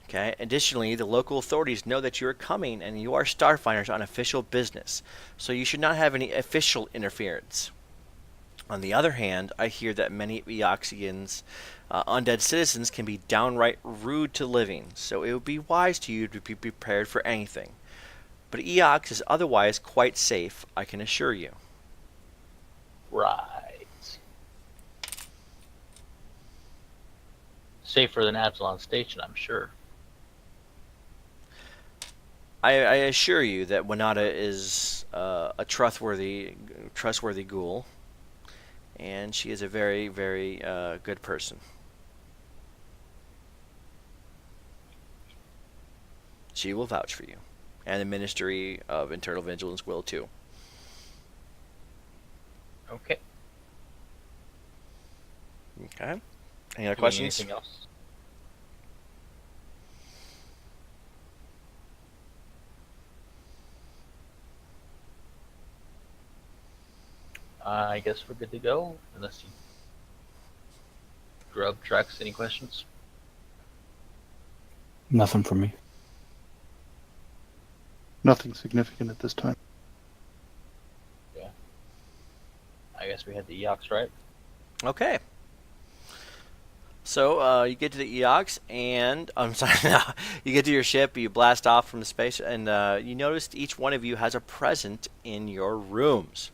Okay. Additionally, the local authorities know that you are coming and you are Starfinders on official business, so you should not have any official interference. On the other hand, I hear that many Eoxians, undead citizens, can be downright rude to living, so it would be wise to you to be prepared for anything. But Eox is otherwise quite safe, I can assure you. Right. Safer than Absalon Station, I'm sure. I assure you that Wanada is a trustworthy ghoul, and she is a very, very good person. She will vouch for you, and the Ministry of Internal Vigilance will too. Okay. Okay. Any other Doing questions? Anything else? I guess we're good to go, unless you Grub Trex, any questions? Nothing from me. Nothing significant at this time. I guess we had the Eox, right? Okay. So you get to the Eox, and I'm sorry. No, you get to your ship. You blast off from the space, and you notice each one of you has a present in your rooms.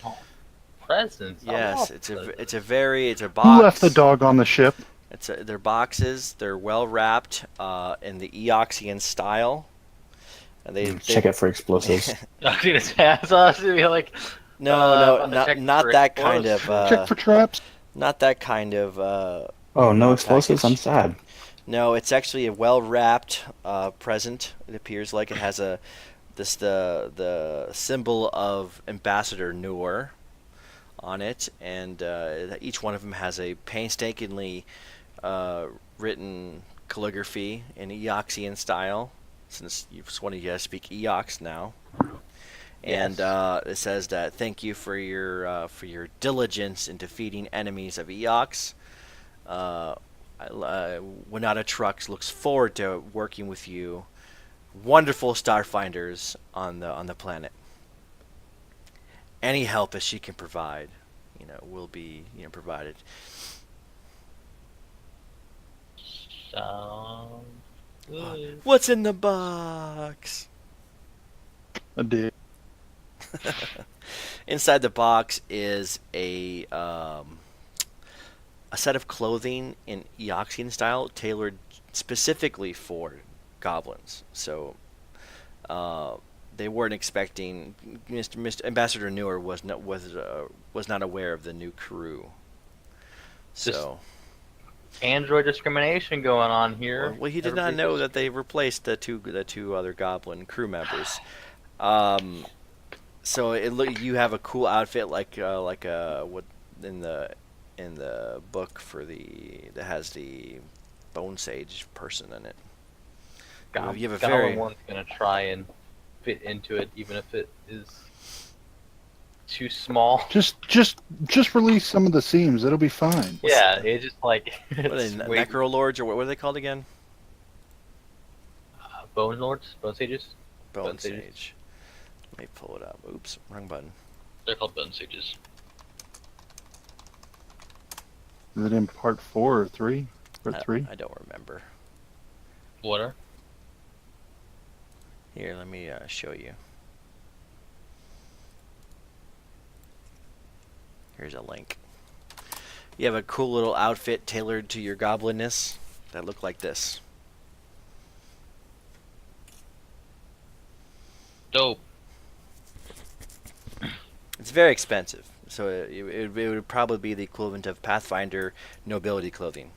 Oh, presents. Yes, it's a box. Who left the dog on the ship? They're boxes. They're well wrapped in the Eoxian style. And they Check it for explosives. I was gonna say, I was gonna be like, not that kind of. Check for traps. Not that kind of. Oh, no explosives? package. I'm sad. No, it's actually a well wrapped present. It appears like it has the symbol of Ambassador Noor on it, and each one of them has a painstakingly written calligraphy in Eoxian style, since you just wanted to speak Eox now. And it says that thank you for your diligence in defeating enemies of Eox. Wanada Trucks looks forward to working with you, wonderful Starfinders on the planet. Any help as she can provide, will be provided. Sounds good. What's in the box? I did. Inside the box is a set of clothing in Eoxian style, tailored specifically for goblins. So they weren't expecting. Mr. Ambassador Newer was not aware of the new crew. So Android discrimination going on here. well, he did not Everybody's know just- that they replaced the two other goblin crew members. So you have a cool outfit like what in the book that has the Bone Sage person in it. You have a Goblin very one's gonna try and fit into it, even if it is too small. Just release some of the seams. It'll be fine. Yeah, it's just like what are it's they, way- Necrolords or what are they called again? Bone Lords, Bone Sages. Bone Bone Sages. Sage. Let me pull it up. Oops, wrong button. They're called Bone Sages. Is it in part 4 or 3? Or 3? I don't remember. What are? Here, let me show you. Here's a link. You have a cool little outfit tailored to your goblinness that look like this. Dope. It's very expensive, so it would probably be the equivalent of Pathfinder nobility clothing.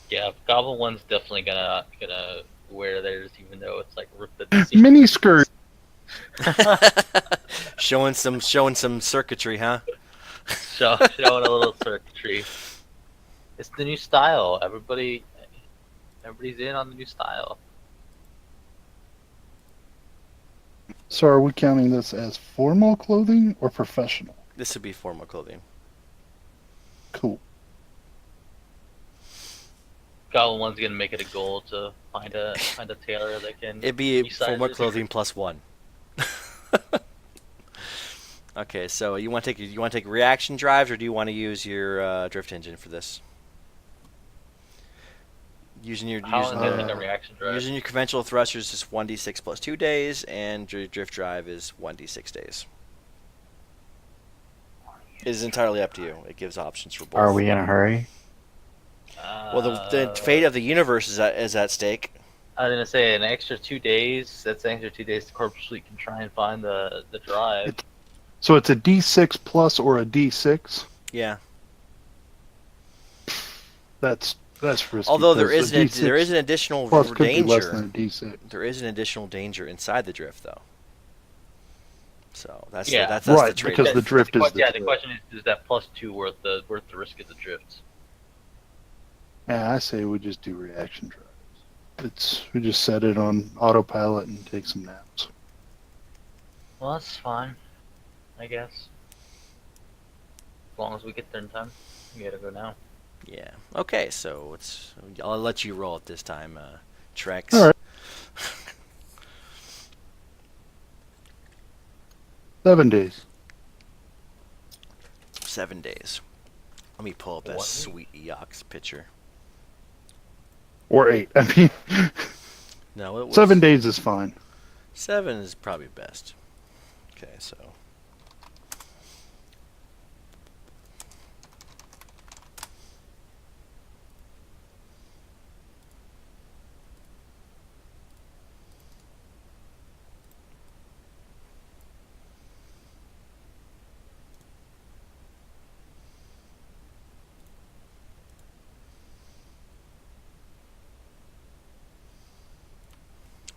Yeah, Goblin one's definitely gonna wear theirs, even though it's like ripped at the seams. Mini skirt. showing some circuitry, huh? Showing a little circuitry. It's the new style. Everybody's in on the new style. So are we counting this as formal clothing or professional? This would be formal clothing. Cool. Goblin one's gonna make it a goal to find a tailor that can. It'd be resize formal his- clothing plus 1. Okay, so you want to take reaction drives, or do you want to use your drift engine for this? Using your How long does it take a reaction drive? using your conventional thrusters is 1d6 plus 2 days, and your drift drive is 1d6 days. It is entirely up to you. It gives options for both. Are we in a hurry? Well, the fate of the universe is at stake. I was gonna say an extra 2 days. That's an extra 2 days. The corporate fleet can try and find the drive. So it's a D6 plus or a D6? Yeah. That's risky. Although there because is a D6 an additional plus could be less danger. than a D6. There is an additional danger inside the drift, though. So that's Yeah. that's Right, the trade. because the drift is the yeah. The drift. question is that +2 worth the risk of the drift? Yeah, I say we just do reaction drives. We just set it on autopilot and take some naps. Well, that's fine, I guess. As long as we get there in time. We gotta go now. Yeah. Okay. So I'll let you roll it this time, Trex. All right. 7 days. 7 days. Let me pull up that What? sweet Eox picture. Or 8. I mean, No, it was 7 days is fine. 7 is probably best. Okay, so.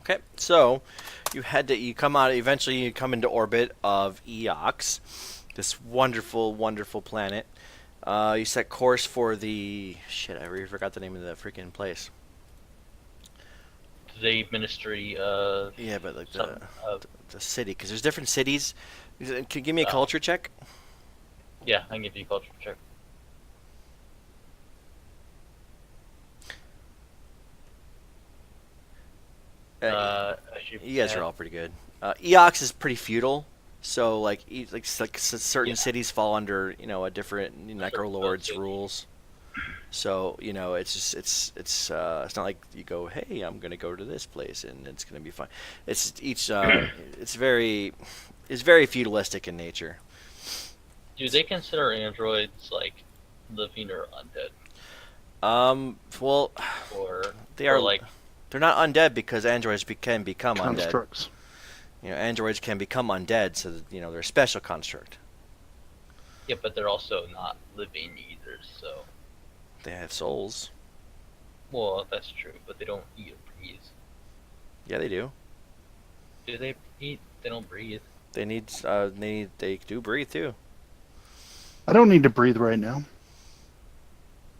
Okay, so you come into orbit of Eox, this wonderful, wonderful planet. You set course for I already forgot the name of the freaking place. The Ministry Yeah, but like some, the city, because there's different cities. Can you give me a Oh. culture check? yeah, I can give you a culture check. You guys are yeah. all pretty good. Eox is pretty feudal, So like certain Yeah. cities fall under a different necrolord's city. rules. So it's just it's not like you go, hey, I'm gonna go to this place and it's gonna be fine. It's each it's very feudalistic in nature. Do they consider androids like living or undead, Well, or they or are like they're not undead because androids can become undead. Constructs. Androids can become undead, so that, they're a special construct. yeah, but they're also not living either. So They have souls. well, that's true, but they don't eat or breathe. Yeah, they do. Do they eat? They don't breathe. They do breathe too. I don't need to breathe right now.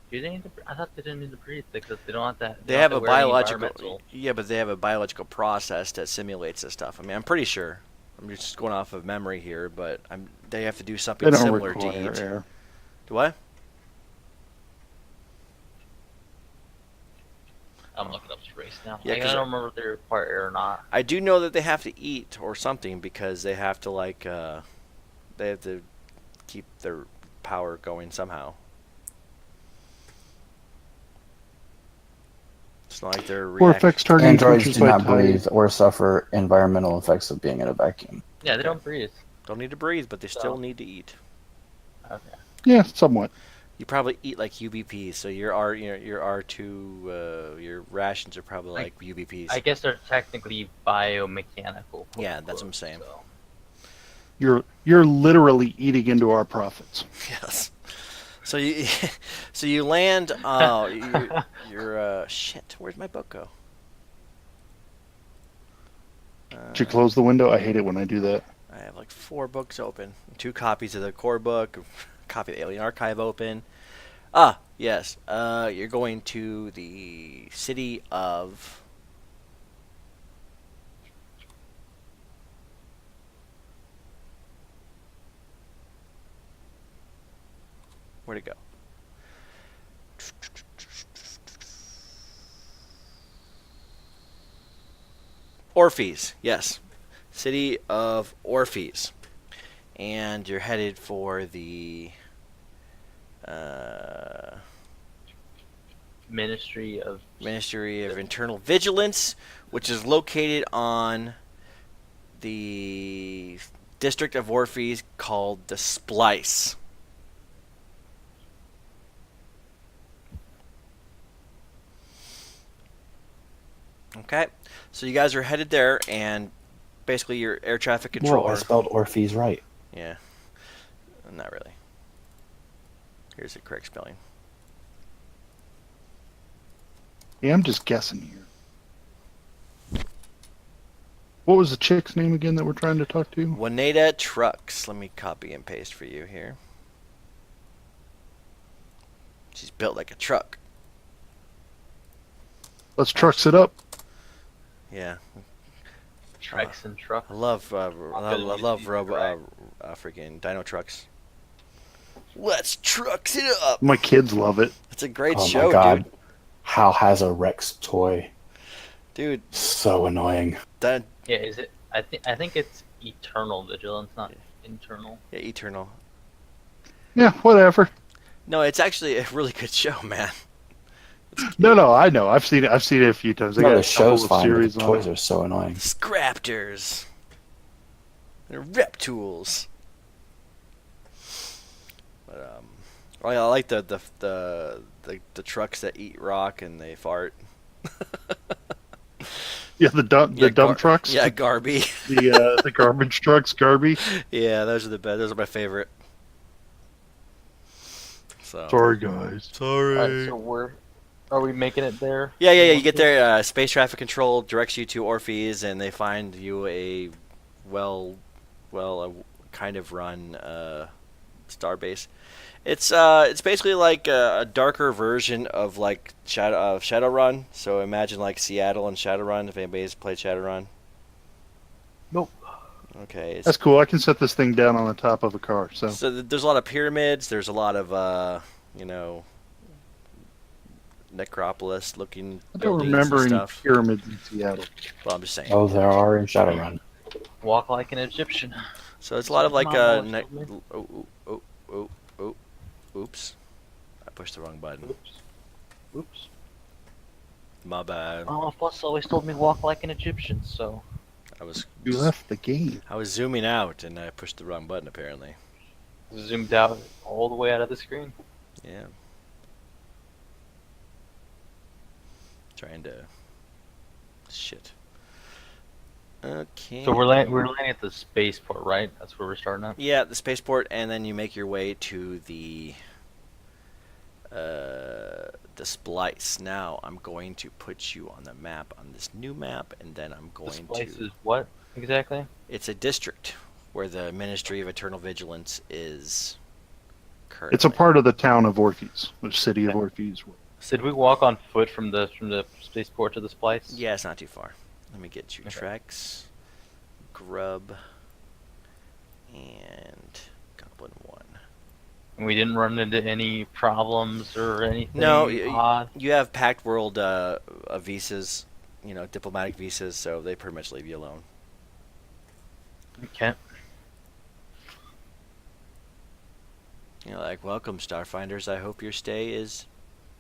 Do they need to? I thought they didn't need to breathe because they don't have that. They don't have to a wear any biological. environmental- Yeah, but they have a biological process that simulates this stuff. I mean, I'm pretty sure. I'm just going off of memory here, but they have to do They something don't similar to require eat. air. Do what? I'm looking up space now. Yeah, I 'cause don't remember if they require air or not. I do know that they have to eat or something because they have to they have to keep their power going somehow. It's not like they're Or affects targeting Androids creatures do by not type. breathe or suffer environmental effects of being in a vacuum. Yeah, they Okay. don't breathe. Don't need to breathe, but they still So- need to eat. Okay. Yeah, somewhat. You probably eat like UBPs, so your R2 your rations are probably like UBPs. I guess they're technically biomechanical. Yeah, that's what I'm saying. So. You're literally eating into our profits. Yes. So you so you land. You're shit. Where'd my book go? Did you close the window? I hate it when I do that. I have like 4 books open. 2 copies of the core book. A copy of the Alien Archive open. Ah, yes. You're going to the city of. Where'd it go? Orpheus, yes. City of Orpheus. And you're headed for the Ministry of Ministry of Internal Vigilance, which is located on the district of Orpheus called the Splice. Okay, so you guys are headed there, and basically your air traffic Whoa, controller. I spelled Orpheus right. Yeah, not really. Here's the correct spelling. Yeah, I'm just guessing here. What was the chick's name again that we're trying to talk to? Juanita Trucks. Let me copy and paste for you here. She's built like a truck. Let's trucks it up. Yeah, Treks and Trucks. I love Right. freaking Dino Trucks. Let's trucks it up. My kids love it. It's a great Oh show, my god. Hal has a Rex toy. dude. So annoying. That Yeah, is it? I think it's Eternal Vigilance, not Internal. yeah, Eternal. Yeah, whatever. No, it's actually a really good show, man. No, I know. I've seen it. I've seen it a few times. They No, got the a show's couple of fine, but series the on toys it. are so annoying. Scraptors. They're Reptools. But I like the trucks that eat rock and they fart. Yeah, the dump trucks. Yeah, Garby. The garbage trucks, Garby. Yeah, those are the best. Those are my favorite. So. Sorry, guys. Sorry. Alright, so are we making it there? Yeah. You get there. Space traffic control directs you to Orpheus, and they find you a kind of run starbase. It's basically like a darker version of like Shadowrun. So imagine like Seattle and Shadowrun. If anybody's played Shadowrun. Nope. Okay. That's cool. I can set this thing down on the top of a car. So There's a lot of pyramids. There's a lot of necropolis-looking I don't buildings remember and any stuff. pyramids in Seattle. Well, I'm just saying. Oh, there are in Shadowrun. Walk like an Egyptian. So it's a lot of like Mom always told me. oops. I pushed the wrong button. Oops. Oops. My bad. Oh, Fuss always told me walk like an Egyptian, so I was You left the game. I was zooming out and I pushed the wrong button apparently. zoomed out all the way out of the screen. Yeah. Trying to shit. Okay. So we're landing at the spaceport, right? That's where we're starting at. Yeah, the spaceport, and then you make your way to the splice. Now I'm going to put you on the map, on this new map, and then I'm The going splice to. is what exactly? It's a district where the Ministry of Eternal Vigilance is currently. It's a part of the town of Orpheus, the city of Orpheus. So did we walk on foot from the spaceport to the splice? Yeah, it's not too far. Let me get you Okay. Trex, Grub, and Goblin 1. And we didn't run into any problems or anything No, odd. you have Pact World visas, diplomatic visas, so they pretty much leave you alone. Okay. Like, welcome, Starfinders. I hope your stay is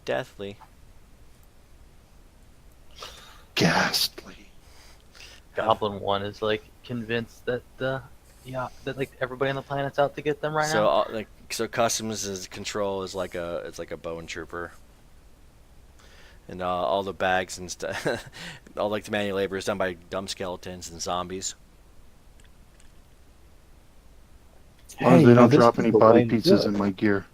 deathly. Ghastly. Goblin 1 is like convinced that that like everybody on the planet's out to get them right now. So customs is control is like a bone trooper, and all the bags and stuff, all like the manual labor is done by dumb skeletons and zombies. As long as they don't this drop is any the body way to do pieces it. in my gear.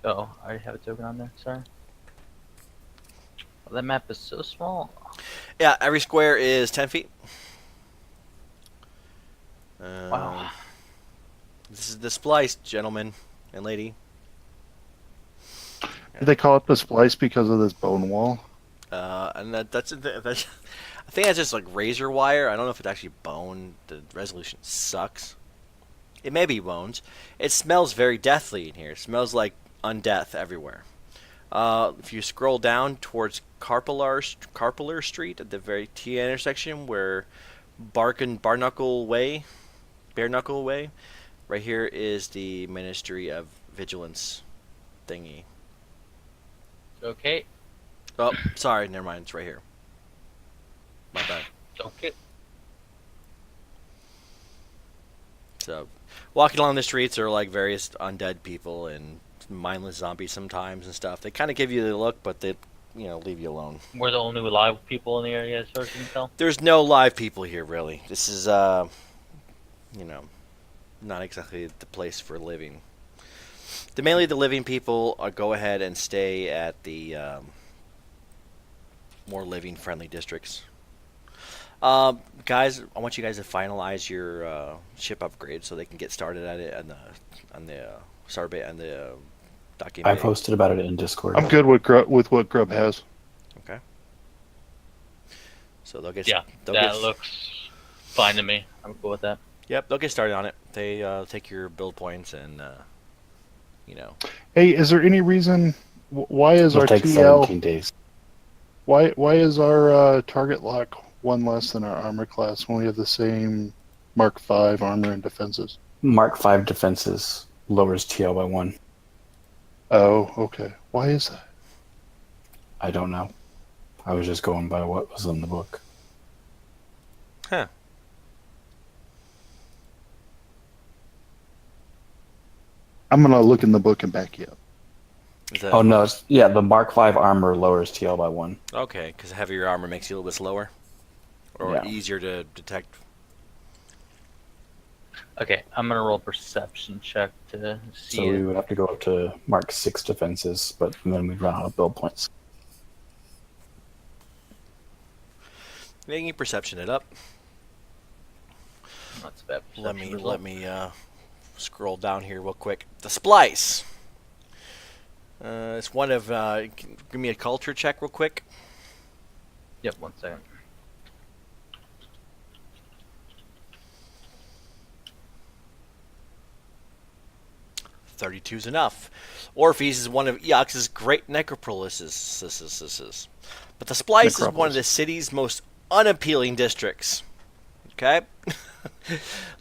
Oh, I already have a token on there. Sorry. Well, that map is so small. Yeah, every square is 10 feet. Wow. This is the splice, gentlemen and lady. Did they call it the splice because of this bone wall? And that's I think that's just like razor wire. I don't know if it's actually bone. The resolution sucks. It may be bones. It smells very deathly in here. It smells like undeath everywhere. If you scroll down towards Carpelar Street at the very T intersection where Bare Knuckle Way, right here is the Ministry of Vigilance thingy. Okay. Oh, sorry, never mind. It's right here. My bad. Okay. So, walking along the streets are like various undead people and mindless zombies sometimes and stuff. They kind of give you the look, but they, leave you alone. We're the only live people in the area, as far as you can tell. There's no live people here, really. This is, not exactly the place for living. Mainly the living people go ahead and stay at the more living-friendly districts. Guys, I want you guys to finalize your ship upgrade so they can get started at it on the starbase and the docking I bay. posted about it in Discord. I'm good with what Grub has. Okay. So they'll get Looks fine to me. I'm cool with that. Yep, they'll get started on it. They take your build points and Hey, is there any reason why is It'll our take TL 17 days. why is our target lock one less than our armor class when we have the same Mark V armor and defenses? Mark 5 defenses lowers TL by 1. Oh, okay. Why is that? I don't know. I was just going by what was in the book. Huh. I'm gonna look in the book and back you up. Oh no, the Mark 5 armor lowers TL by 1. Okay, because heavier armor makes you a little bit slower, or Yeah. easier to detect. Okay, I'm gonna roll a perception check to see So we it. would have to go up to Mark 6 defenses, but then we'd run out of build points. Making perception it up. That's a bad Let perception me result. scroll down here real quick. The splice. It's one of. Give me a culture check real quick. Yep, 1 second. .32's enough. Orpheus is one of Eox's great necropolises. But the splice is one of the city's most unappealing districts. Okay?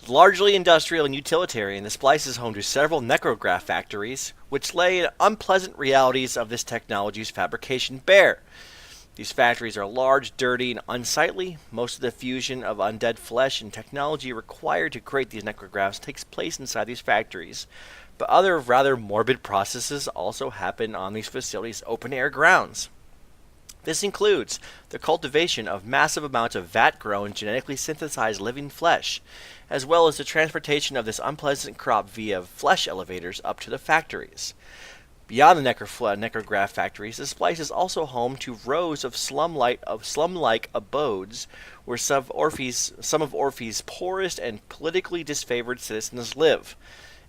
Largely industrial and utilitarian, this place is home to several necrograph factories, which lay unpleasant realities of this technology's fabrication bare. These factories are large, dirty, and unsightly. Most of the fusion of undead flesh and technology required to create these necrographs takes place inside these factories. But other rather morbid processes also happen on these facilities' open air grounds. This includes the cultivation of massive amounts of vat-grown, genetically synthesized living flesh, as well as the transportation of this unpleasant crop via flesh elevators up to the factories. Beyond the necrograph factories, this place is also home to rows of slum-like abodes where some of Orphe's poorest and politically disfavored citizens live,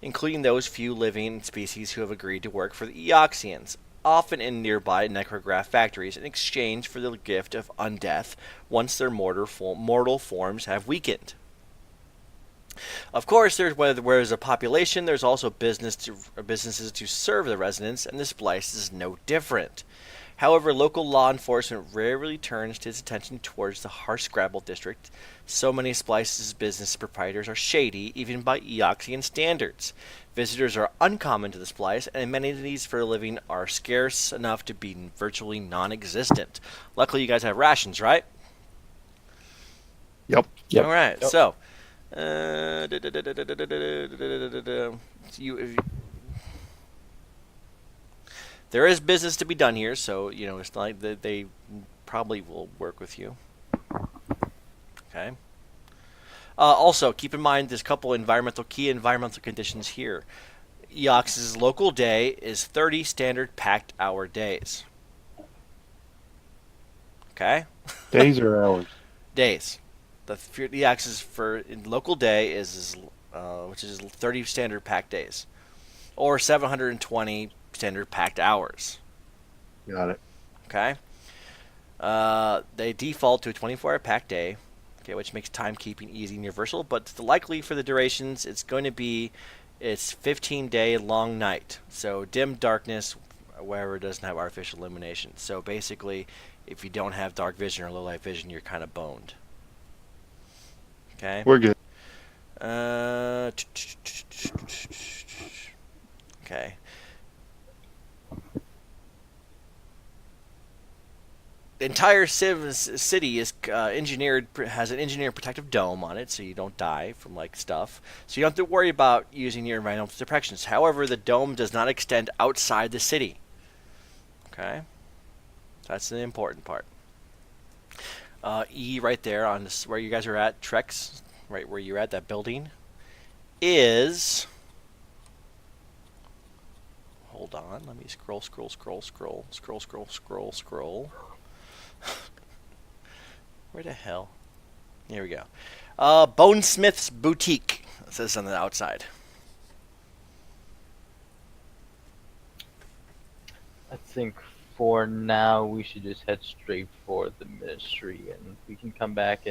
including those few living species who have agreed to work for the Eoxians, often in nearby necrograph factories in exchange for the gift of undeath once their mortal forms have weakened. Of course, where there's a population, there's also businesses to serve the residents, and this place is no different. However, local law enforcement rarely turns its attention towards the Hardscrabble district. So many Splice's business proprietors are shady, even by Eoxian standards. Visitors are uncommon to the Splice, and amenities for a living are scarce enough to be virtually non-existent. Luckily, you guys have rations, right? Yep. Yep. All right, Yep. so there is business to be done here, so it's not like they probably will work with you. Okay. Also, keep in mind there's a couple key environmental conditions here. Eox's local day is 30 standard packed hour days. Okay? Days or hours? Days. The axis for local day is which is 30 standard packed days, or 720 standard packed hours. Got it. Okay. They default to a 24-hour packed day, okay, which makes timekeeping easy and universal. But likely for the durations, it's 15-day long night. So dim darkness wherever it doesn't have artificial illumination. So basically, if you don't have dark vision or low light vision, you're kind of boned. Okay. We're good. Okay. The entire city is has an engineered protective dome on it, so you don't die from stuff. So you don't have to worry about using your environmental protections. However, the dome does not extend outside the city. Okay, that's the important part. E right there on this, where you guys are at, Trex, right where you're at, that building, is... Hold on, let me scroll. Where the hell? Here we go. Bonesmith's Boutique, it says on the outside. I think for now we should just head straight for the ministry, and we can come back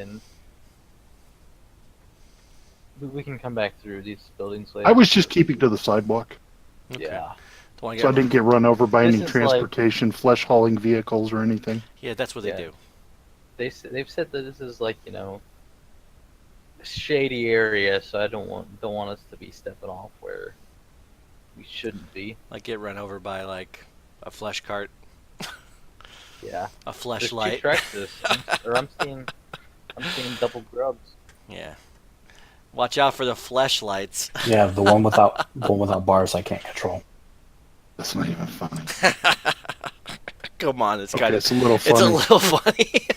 through these buildings later. I was just keeping to the sidewalk, Okay. Yeah. so I didn't get run over by This any is transportation, flesh hauling vehicles or anything. Yeah, that's what they Yeah. do. They've said that this is a shady area, so I don't want us to be stepping off where we shouldn't be. Like get run over by a flesh cart, Yeah. a There's fleshlight. two Trexes, I'm seeing double grubs. Yeah. Watch out for the fleshlights. Yeah, the one without bars I can't control. That's not even funny. Come on, it's Okay, kind of it's a little it's funny. a little funny.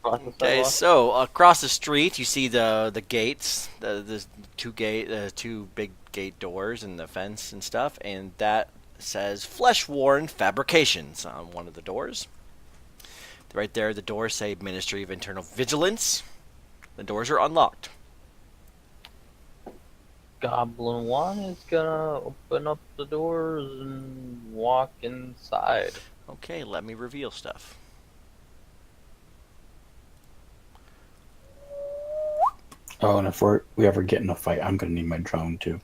Okay, so across the street you see the gates, the two big gate doors and the fence and stuff, and that says Fleshworn Fabrications on one of the doors. Right there, the doors say Ministry of Internal Vigilance. The doors are unlocked. Goblin 1 is gonna open up the doors and walk inside. Okay, let me reveal stuff. Oh, and if we ever get in a fight, I'm gonna need my drone too.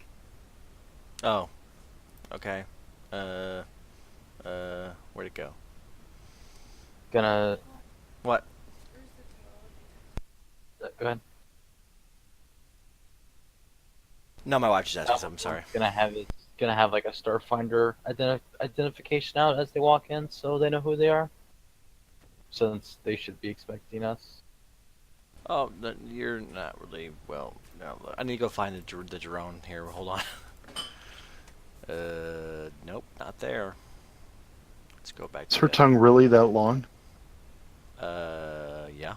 Oh, okay. Where'd it go? Gonna What? go ahead. No, my wife just asked me something. Sorry. Gonna have like a Starfinder identification out as they walk in, so they know who they are. Since they should be expecting us. Oh, you're not really well. No, I need to go find the drone here. Hold on. Nope, not there. Let's go back Is to her tongue really that long? yeah.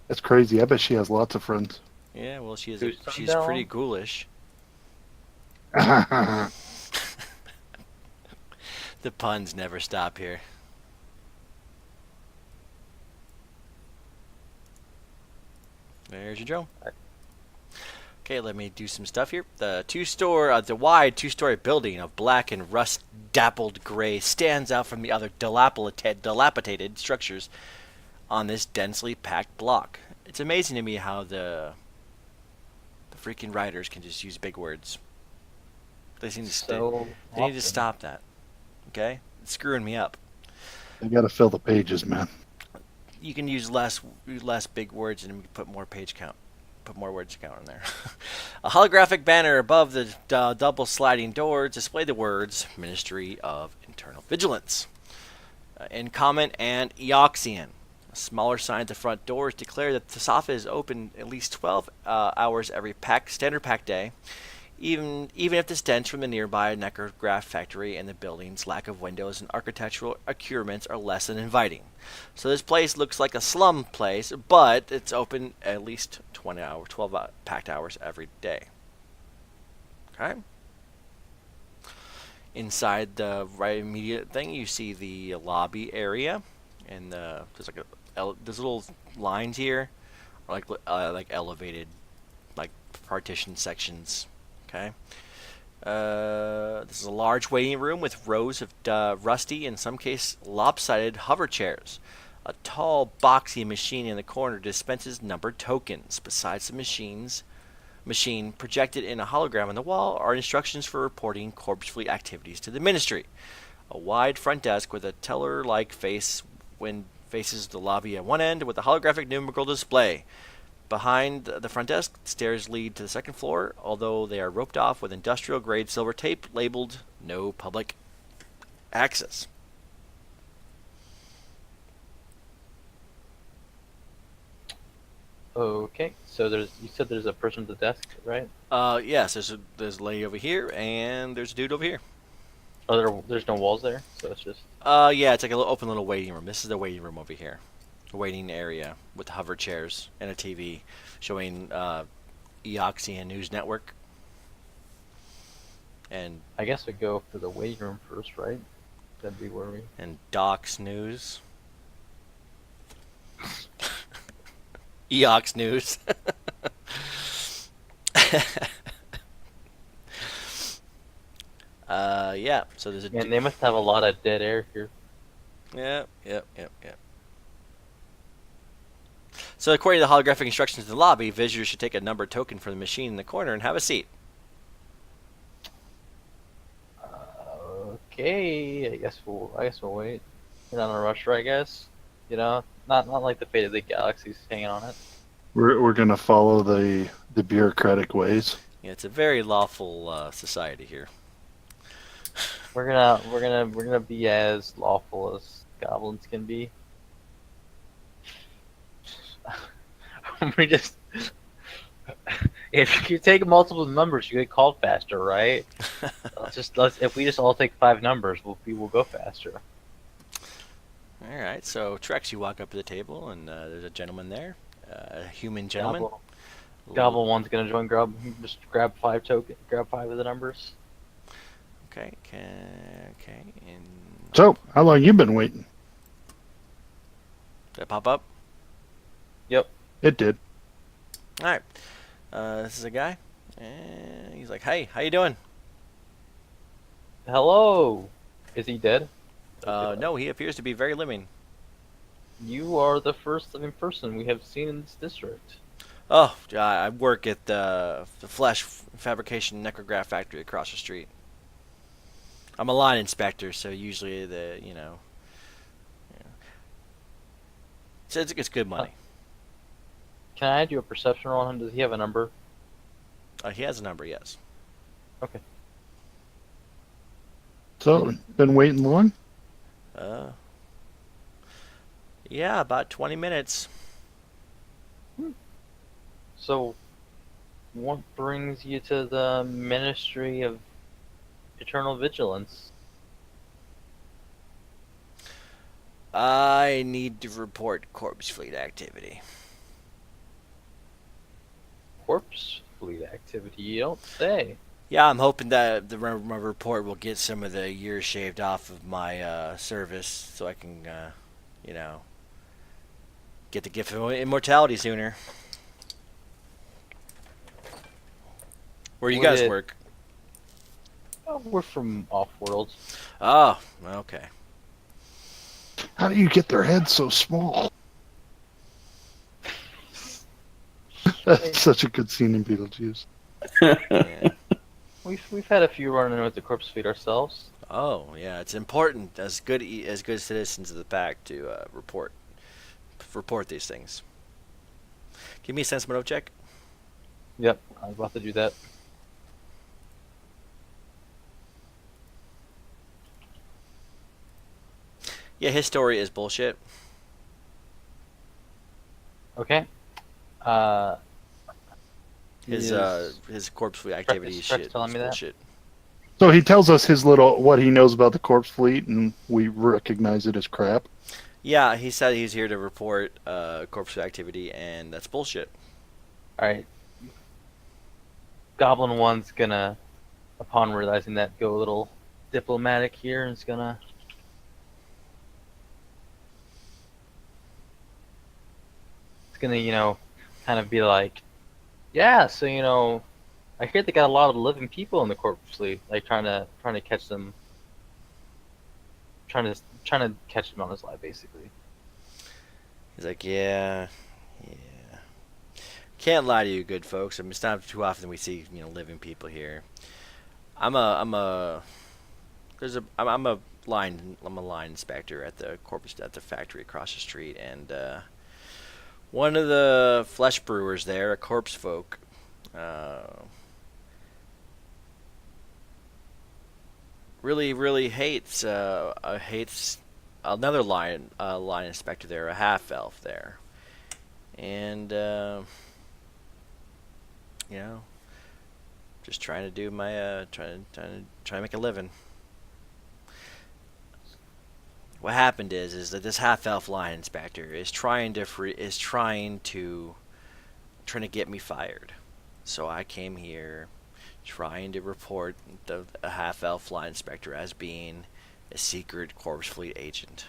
That's crazy. I bet she has lots of friends. Yeah, well, Who's tongue she's that pretty long? ghoulish. That's The puns never stop here. There's your drone. Okay, let me do some stuff here. The wide two-story building of black and rust-dappled gray stands out from the other dilapidated structures on this densely packed block. It's amazing to me how the freaking writers can just use big words. They need to stop that. Okay, it's screwing me up. They got to fill the pages, man. You can use less big words and put more page count. Put more words count in there. A holographic banner above the double sliding door display the words Ministry of Internal Vigilance in Common and Eoxian. A smaller sign at the front doors declare that the Safa is open at least 12 hours every standard pack day, even if the stench from the nearby necrograph factory and the building's lack of windows and architectural accoutrements are less than inviting. So this place looks like a slum place, but it's open at least 12 packed hours every day. Okay. Inside the right immediate thing, you see the lobby area, and there's there's little lines here, like elevated, like partition sections. Okay. This is a large waiting room with rows of rusty, in some case lopsided, hover chairs. A tall, boxy machine in the corner dispenses numbered tokens. Besides the machine projected in a hologram on the wall are instructions for reporting Corpse Fleet activities to the Ministry. A wide front desk with a teller-like face faces the lobby at one end with a holographic numerical display. Behind the front desk, stairs lead to the second floor, although they are roped off with industrial-grade silver tape labeled "No Public Access." Okay, so you said there's a person at the desk, right? Yes, there's a lady over here, and there's a dude over here. Oh, there's no walls there, so it's just. Yeah, it's like a little open little waiting room. This is the waiting room over here. A waiting area with hover chairs and a TV showing Eoxian News Network. And I guess we go for the waiting room first, right? That'd be where we. And Docs News. Eox News. Yeah, so there's a. Man, they must have a lot of dead air here. Yep. So according to the holographic instructions in the lobby, visitors should take a numbered token from the machine in the corner and have a seat. Okay, I guess we'll wait. We're not in a rush, right? I guess. You know, not like the fate of the galaxy's hanging on it. We're gonna follow the bureaucratic ways. Yeah, it's a very lawful society here. We're gonna be as lawful as goblins can be. We just if you take multiple numbers, you get called faster, right? If we just all take 5 numbers, we'll go faster. All right, so Trex, you walk up to the table, and there's a gentleman there, a human gentleman. Gobble one's gonna join. Just grab 5 of the numbers. Okay, and So, how long you been waiting? did that pop up? Yep. It did. All right, this is a guy, and he's like, "Hey, how you doing?" Hello. Is he dead? No, he appears to be very living. You are the first living person we have seen in this district. Oh, I work at the flesh fabrication necrograph factory across the street. I'm a line inspector, so usually It's good money. Can I add you a perception roll on him? Does he have a number? He has a number, yes. Okay. So, been waiting long? Yeah, about 20 minutes. So, what brings you to the Ministry of Eternal Vigilance? I need to report corpse fleet activity. Corpse fleet activity, you don't say. Yeah, I'm hoping that my report will get some of the years shaved off of my service so I can, get the gift of immortality sooner. Where you guys work? Oh, we're from off-world. Oh, okay. How do you get their heads so small? That's such a good scene in Beetlejuice. Yeah. We've had a few run in with the corpse fleet ourselves. Oh, yeah. It's important as good citizens of the pack to report these things. Give me a sense motive check. Yep, I was about to do that. Yeah, his story is bullshit. Okay. His corpse fleet activity is shit. telling me that? Bullshit. So he tells us what he knows about the corpse fleet, and we recognize it as crap. Yeah, he said he's here to report corpse fleet activity, and that's bullshit. Alright. Goblin 1's gonna, upon realizing that, go a little diplomatic here, and is gonna... It's gonna, kind of be like, yeah, so, I hear they got a lot of living people in the corpse fleet, like trying to catch them, trying to catch them on his lie, basically. He's like, yeah. Can't lie to you, good folks. I mean, it's not too often we see living people here. I'm a line inspector at the factory across the street, and one of the flesh brewers there, a corpse folk, really hates another line inspector there, a half elf there, and just trying to do my trying to make a living. What happened is that this half elf line inspector is trying to get me fired. So I came here trying to report a half elf line inspector as being a secret corpse fleet agent.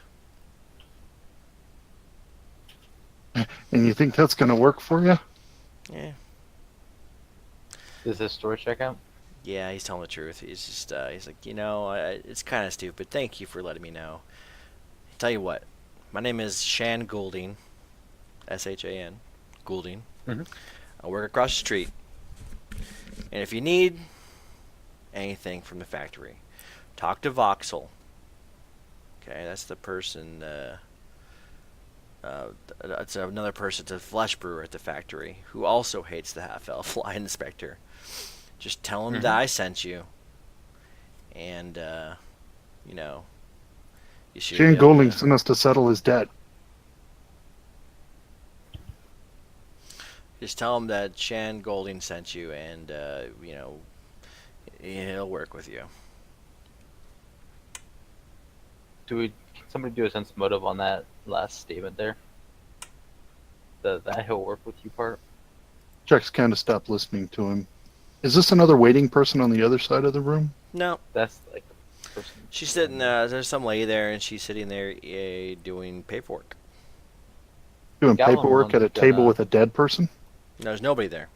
And you think that's going to work for you? Yeah. Does this story check out? Yeah, he's telling the truth. He's just he's like, it's kind of stupid. Thank you for letting me know. Tell you what, my name is Shan Goulding, S-H-A-N, Goulding. Mm-hmm. I work across the street, and if you need anything from the factory, talk to Voxel. Okay, that's the person. That's another person, it's a flesh brewer at the factory who also hates the half elf line inspector. Just tell him that I sent you, and you should. Shane Golding sent us to settle his debt. Just tell him that Shan Golding sent you, and he'll work with you. Can somebody do a sense motive on that last statement there? That he'll work with you part? Chuck's kind of stopped listening to him. Is this another waiting person on the other side of the room? No. That's like the person. She's sitting there's some lady there, and she's sitting there doing paperwork. Doing Goblin paperwork at a one's table gonna- with a dead person? No, there's nobody there.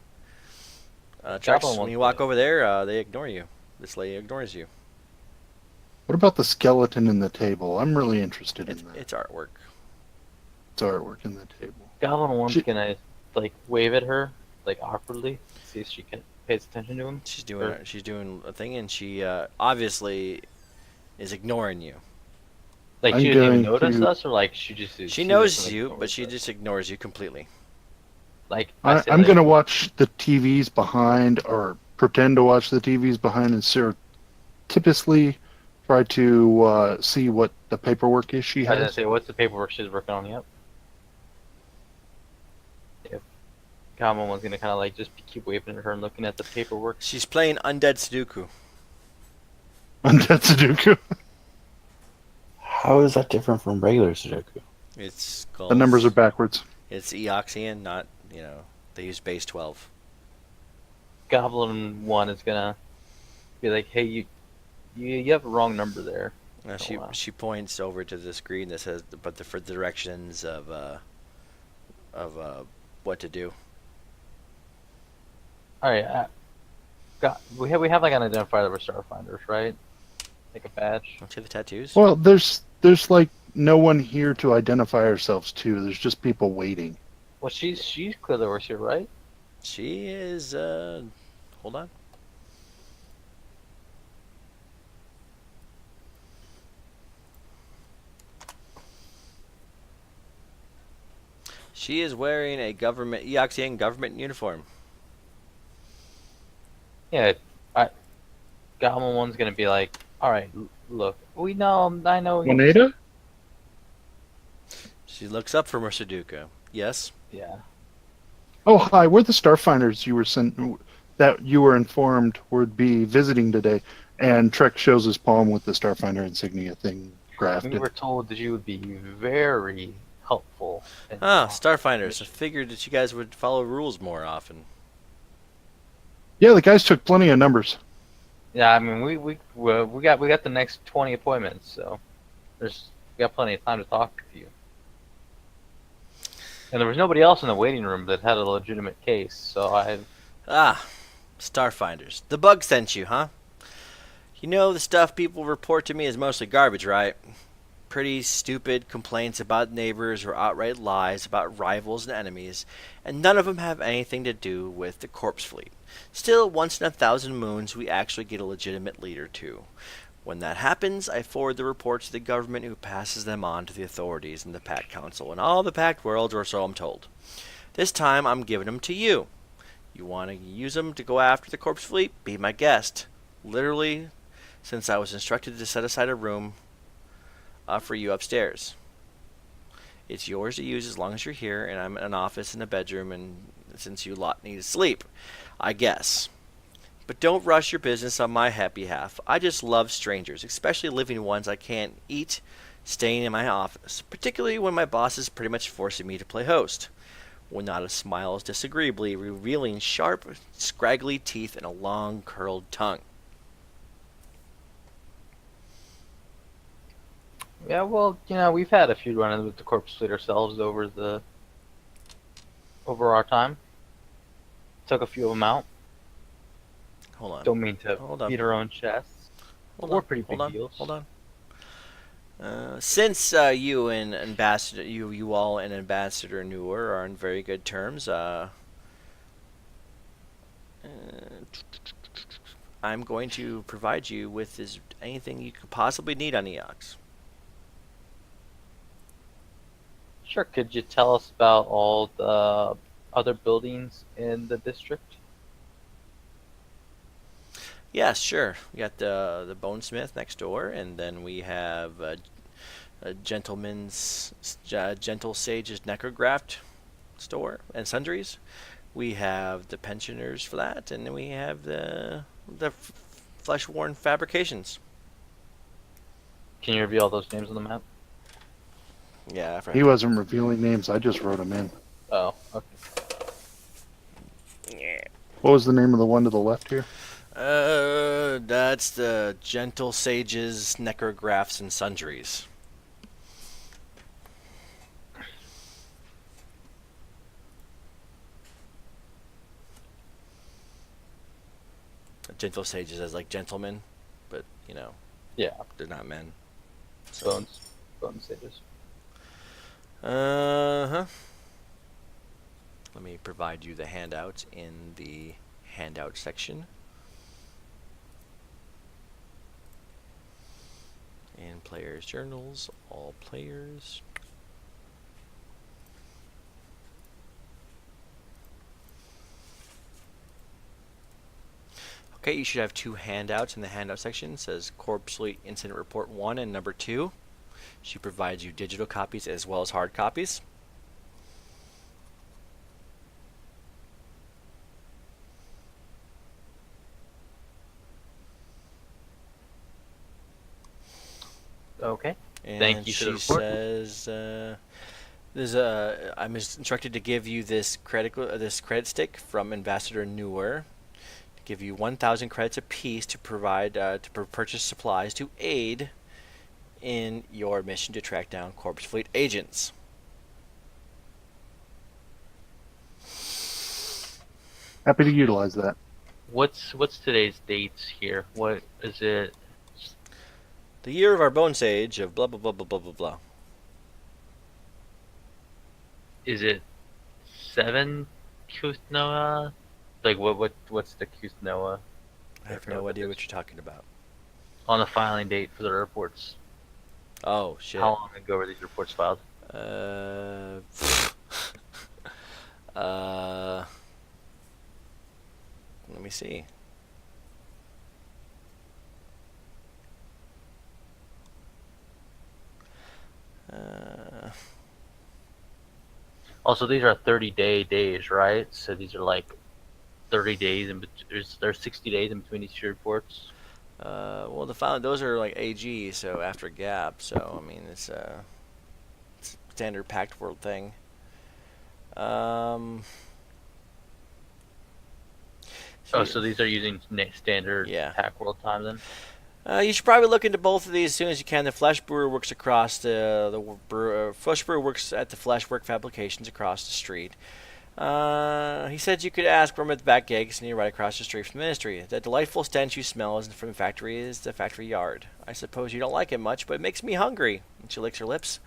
Trax, Goblin when you one's walk over there, they ignore you. This lady ignores you. What about the skeleton in the table? I'm really interested in that. It's artwork. It's artwork in the table. Goblin 1's She- gonna wave at her, awkwardly, see if she pays attention to him. She's doing a thing, and she obviously is ignoring you. Like I'm she doesn't even going notice to. us, or like she just She sees us knows and you, but ignores she us? just ignores you completely. Like I say, I'm like going to watch the TVs behind, or pretend to watch the TVs behind, and surreptitiously try to see what the paperwork is she I was gonna has. say, what's the paperwork she's working on? Yep. If Kama one's gonna kind of like just keep waving at her and looking at the paperwork. She's playing Undead Sudoku. Undead Sudoku. How is that different from regular Sudoku? It's The numbers are skulls. backwards. It's Eoxian, not, they use base 12. Goblin one is gonna be like, hey, you have a wrong number there. She Oh, wow. she points over to the screen that says, but for directions of what to do. All right, we have like an identifier of our starfinders, right? Like a badge. Don't you have the tattoos? Well, there's like no one here to identify ourselves to. There's just people waiting. Well, she's clearly works here, right? She is. Hold on. She is wearing a Eoxian government uniform. Yeah, Goblin one's gonna be like, all right, look, I know. Juanita? She looks up from her Sudoku. Yes. Yeah. Oh, hi. We're the Starfinders you were sent that you were informed would be visiting today. And Trek shows his palm with the Starfinder insignia thing We grafted. were told that you would be very helpful. Starfinders. I figured that you guys would follow rules more often. Yeah, the guys took plenty of numbers. Yeah, I mean, we got the next 20 appointments, so we got plenty of time to talk to you. And there was nobody else in the waiting room that had a legitimate case, so Starfinders. The bug sent you, huh? You know the stuff people report to me is mostly garbage, right? Pretty stupid complaints about neighbors or outright lies about rivals and enemies, and none of them have anything to do with the corpse fleet. Still, once in 1,000 moons, we actually get a legitimate leader, too. When that happens, I forward the reports to the government, who passes them on to the authorities in the Pact Council and all the Pact worlds, or so I'm told. This time, I'm giving them to you. You want to use them to go after the corpse fleet? Be my guest. Literally, since I was instructed to set aside a room for you upstairs. It's yours to use as long as you're here, and I'm in an office and a bedroom, and since you lot need to sleep, I guess. But don't rush your business on my behalf. I just love strangers, especially living ones I can't eat, staying in my office, particularly when my boss is pretty much forcing me to play host. Winata smiles disagreeably, revealing sharp, scraggly teeth and a long, curled tongue. yeah, well, we've had a few run-ins with the corpse fleet ourselves over our time. Took a few of them out. Hold on. Don't mean to Hold on. beat our own chests. We're pretty big deals. Hold on. Since you and Ambassador, you all and Ambassador Newer are on very good terms, I'm going to provide you with anything you could possibly need on Eox. Sure, could you tell us about all the other buildings in the district? Yes, sure. We got the Bonesmith next door, and then we have a Gentle Sage's Necrograft store and sundries. We have the Pensioners for that, and then we have the Fleshworn Fabrications. Can you reveal those names on the map? Yeah, He wasn't revealing names. I just wrote them in. Oh, okay. Yeah. What was the name of the one to the left here? That's the Gentle Sage's Necrographs and Sundries. Gentle Sages as like gentlemen, but Yeah, they're not men. So. Bones sages. Let me provide you the handouts in the handout section. And players' journals, all players. Okay, you should have 2 handouts in the handout section. It says Corpse Fleet Incident Report 1 and number 2. She provides you digital copies as well as hard copies. Okay. And Thank you for the report. says, I'm instructed to give you this credit stick from Ambassador Newer. To give you 1,000 credits apiece to provide purchase supplies to aid in your mission to track down Corpse Fleet agents. Happy to utilize that. What's today's dates here? What is it? The year of our bone sage of blah blah blah blah blah blah blah. Is it 7 Kuthnoa? Like what's the Kuthnoa? I have no idea what you're talking about. On the filing date for the reports. Oh shit. How long ago were these reports filed? Let me see. Also, these are 30-day days, right? So these are like 30 days in between. There's 60 days in between these two reports. Well, those are like AG, so after gap. So I mean, it's a standard packed world thing. So these are using standard pack world time then? You should probably look into both of these as soon as you can. The Flesh Brewer works across Flesh Brewer works at the Fleshwork Fabrications across the street. He said you could ask for him at the back gates and you're right across the street from the ministry. The delightful stench you smell isn't from the factory, is the factory yard. I suppose you don't like it much, but it makes me hungry. And she licks her lips.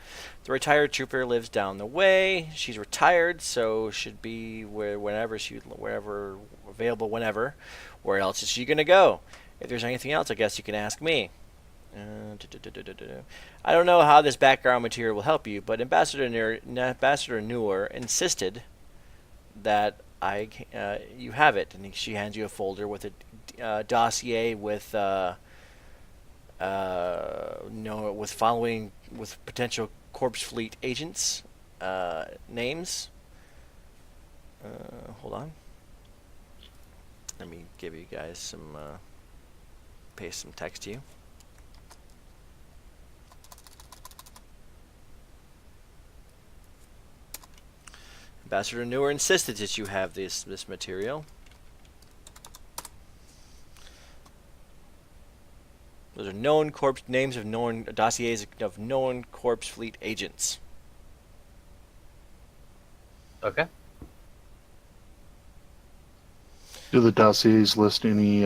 The retired trooper lives down the way. She's retired, so should be wherever available whenever. Where else is she gonna go? If there's anything else, I guess you can ask me. I don't know how this background material will help you, but Ambassador Newer insisted that you have it, and she hands you a folder with a dossier with with potential Corpse Fleet agents names. Hold on. Let me give you guys some paste some text to you. Ambassador Newer insisted that you have this material. Those are known names of known dossiers of known Corpse Fleet agents. Okay. Do the dossiers list any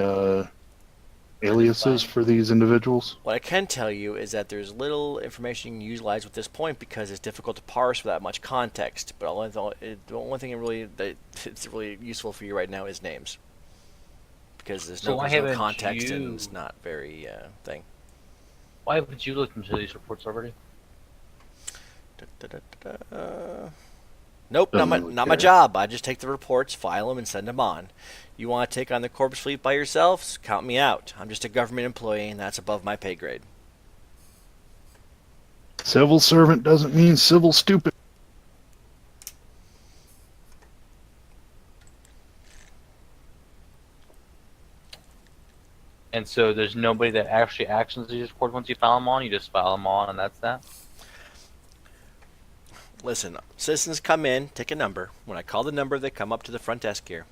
aliases for these individuals? What I can tell you is that there's little information you can utilize at this point because it's difficult to parse without much context. But the only thing that's really useful for you right now is names, because there's no context and it's not very thing. Why haven't you looked into these reports already? Nope, not my job. I just take the reports, file them, and send them on. You want to take on the Corpse Fleet by yourselves? Count me out. I'm just a government employee, and that's above my pay grade. Civil servant doesn't mean civil stupid. And so there's nobody that actually actions these reports once you file them on? You just file them on, and that's that? Listen, citizens come in, take a number. When I call the number, they come up to the front desk here.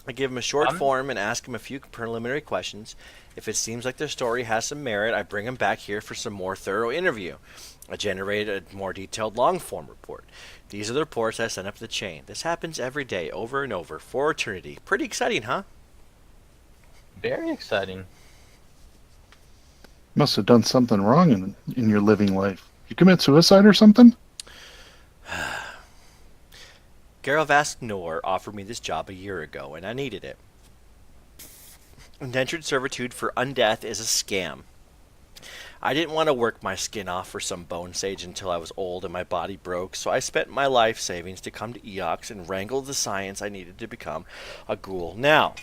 I give them a short form and ask them a few preliminary questions. If it seems like their story has some merit, I bring them back here for some more thorough interview. I generate a more detailed long-form report. These are the reports I send up the chain. This happens every day, over and over, for eternity. Pretty exciting, huh? Very exciting. Must have done something wrong in your living life. You commit suicide or something? Garavast Nor offered me this job a year ago, and I needed it. Indentured servitude for undeath is a scam. I didn't want to work my skin off for some bone sage until I was old and my body broke, so I spent my life savings to come to Eox and wrangle the science I needed to become a ghoul. Now,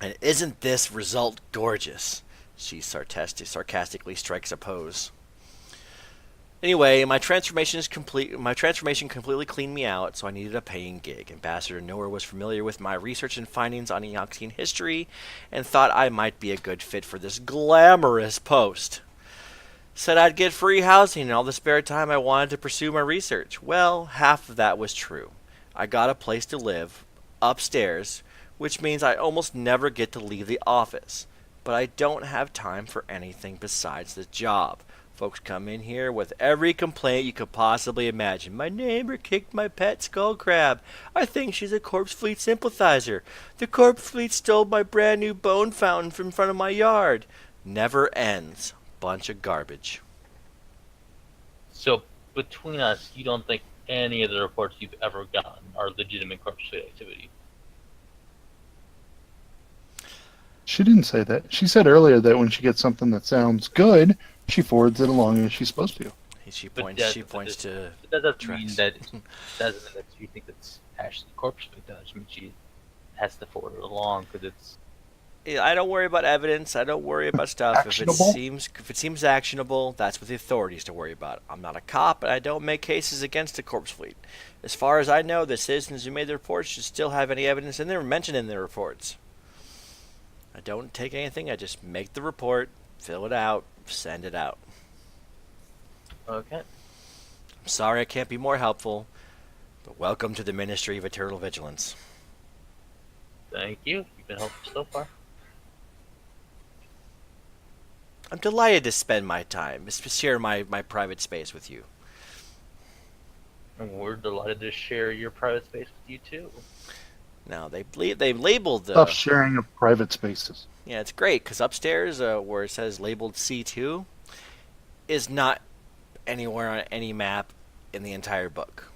and isn't this result gorgeous? She sarcastically strikes a pose. Anyway, my transformation is complete. My transformation completely cleaned me out, so I needed a paying gig. Ambassador Noah was familiar with my research and findings on Eoxian history, and thought I might be a good fit for this glamorous post. Said I'd get free housing and all the spare time I wanted to pursue my research. Well, half of that was true. I got a place to live, upstairs, which means I almost never get to leave the office. But I don't have time for anything besides the job. Folks come in here with every complaint you could possibly imagine. My neighbor kicked my pet skull crab. I think she's a Corpse Fleet sympathizer. The Corpse Fleet stole my brand new bone fountain from in front of my yard. Never ends. Bunch of garbage. So between us, you don't think any of the reports you've ever gotten are legitimate corpse fleet activity? She didn't say that. She said earlier that when she gets something that sounds good, she forwards it along as she's supposed to. She But points. that- She points to. That doesn't tracks. mean that you think that's actually corpse fleet does. I mean, she has to forward it along because it's. I don't worry about evidence. I don't worry about stuff. Actionable? If it seems actionable, that's what the authorities to worry about. I'm not a cop, and I don't make cases against the Corpse Fleet. As far as I know, the citizens who made the reports should still have any evidence in there mentioned in their reports. I don't take anything. I just make the report, fill it out, send it out. Okay. I'm sorry I can't be more helpful, but welcome to the Ministry of Eternal Vigilance. Thank you. You've been helpful so far. I'm delighted to spend my time, to share my private space with you. And we're delighted to share your private space with you too. Now, they've labeled the... Stop sharing of private spaces. Yeah, it's great, because upstairs, where it says labeled C2, is not anywhere on any map in the entire book.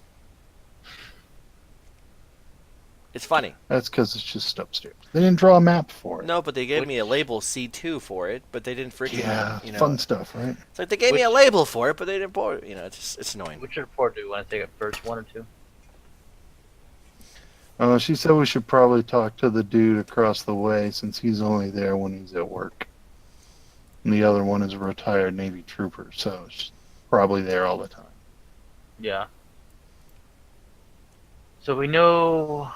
It's funny. That's because it's just upstairs. They didn't draw a map for it. No, but they gave me a label C2 for it, but they didn't freaking, Yeah, you know. fun stuff, right? It's like they gave me a label for it, but they didn't put it. You know, it's annoying. Which report do we want to take up first, one or two? She said we should probably talk to the dude across the way since he's only there when he's at work. And the other one is a retired Navy trooper, so she's probably there all the time. Yeah. So we know.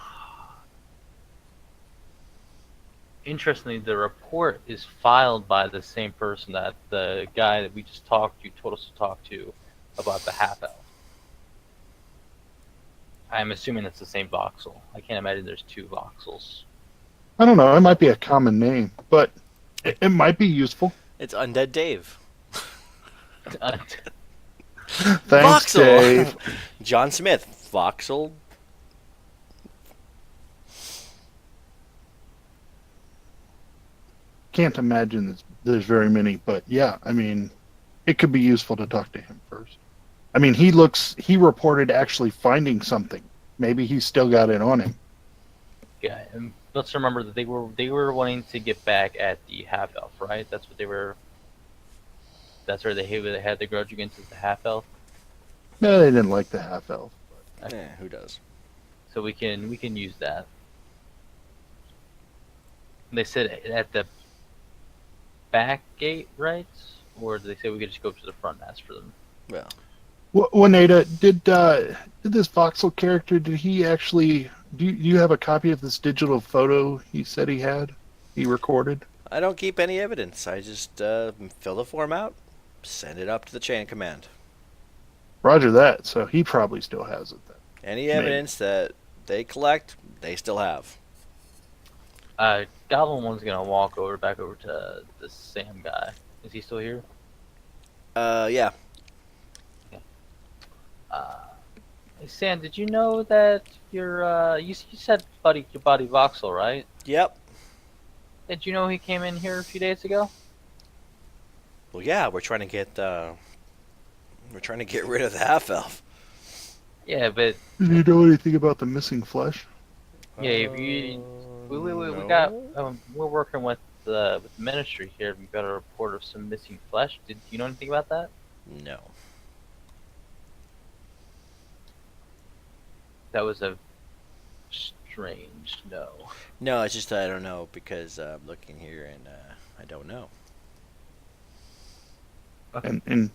Interestingly, the report is filed by the same person that the guy that we just talked to told us to talk to about the half elf. I'm assuming it's the same voxel. I can't imagine there's two voxels. I don't know. It might be a common name, but it might be useful. It's Undead Dave. Thanks, Voxel. Dave. John Smith. Voxel. Can't imagine there's very many, but yeah, I mean, it could be useful to talk to him first. I mean, he reported actually finding something. Maybe he's still got it on him. Yeah, and let's remember that they were wanting to get back at the half elf, right? That's what they were. That's where they had the grudge against is the half elf. No, they didn't like the half elf. Who does? So we can use that. They said at the back gate, right? Or did they say we could just go to the front and ask for them? Well, Juanita, did this voxel character? Did he actually? Do you have a copy of this digital photo he said he had? He recorded. I don't keep any evidence. I just fill the form out, send it up to the chain of command. Roger that. So he probably still has it then. Any evidence that they collect, they still have. Goblin one's gonna walk back over to the Sam guy. Is he still here? Yeah. Hey Sam, did you know that you said your buddy Voxel, right? Yep. Did you know he came in here a few days ago? Well, yeah, we're trying to get rid of the half elf. Yeah, but Did you know anything about the missing flesh? yeah, if you we got we're working with with the ministry here, we got a report of some missing flesh. Did you know anything about that? No. That was a strange no. No, it's just I don't know because I'm looking here and I don't know. And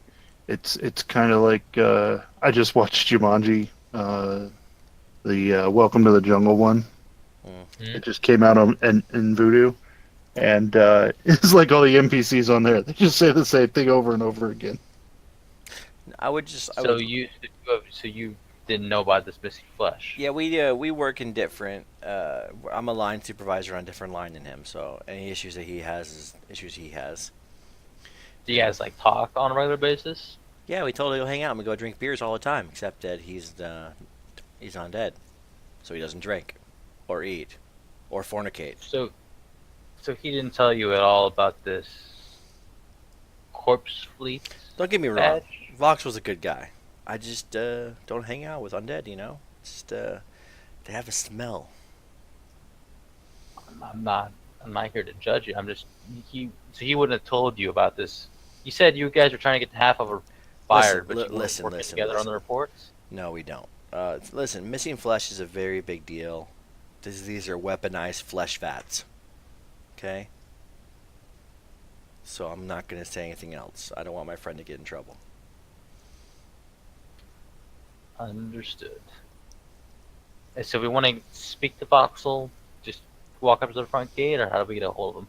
it's kind of like I just watched Jumanji, the Welcome to the Jungle one. Mm. It just came out in Voodoo, and it's like all the NPCs on there. They just say the same thing over and over again. I would just. I So would, you didn't know about this missing flesh? Yeah, we work in different. I'm a line supervisor on a different line than him, so any issues that he has is issues he has. Do you guys like talk on a regular basis? Yeah, we totally go hang out and we go drink beers all the time, except that he's undead, so he doesn't drink, or eat, or fornicate. So he didn't tell you at all about this corpse fleet? Don't get me wrong, badge? Vox was a good guy. I just don't hang out with undead, you know. Just they have a smell. I'm not here to judge you. I'm just he wouldn't have told you about this. You said you guys were trying to get half of her fired, but you weren't working together on the reports. No, we don't. Listen, missing flesh is a very big deal. These are weaponized flesh vats. Okay? So I'm not going to say anything else. I don't want my friend to get in trouble. Understood. And so we want to speak to Voxel, just walk up to the front gate, or how do we get a hold of him?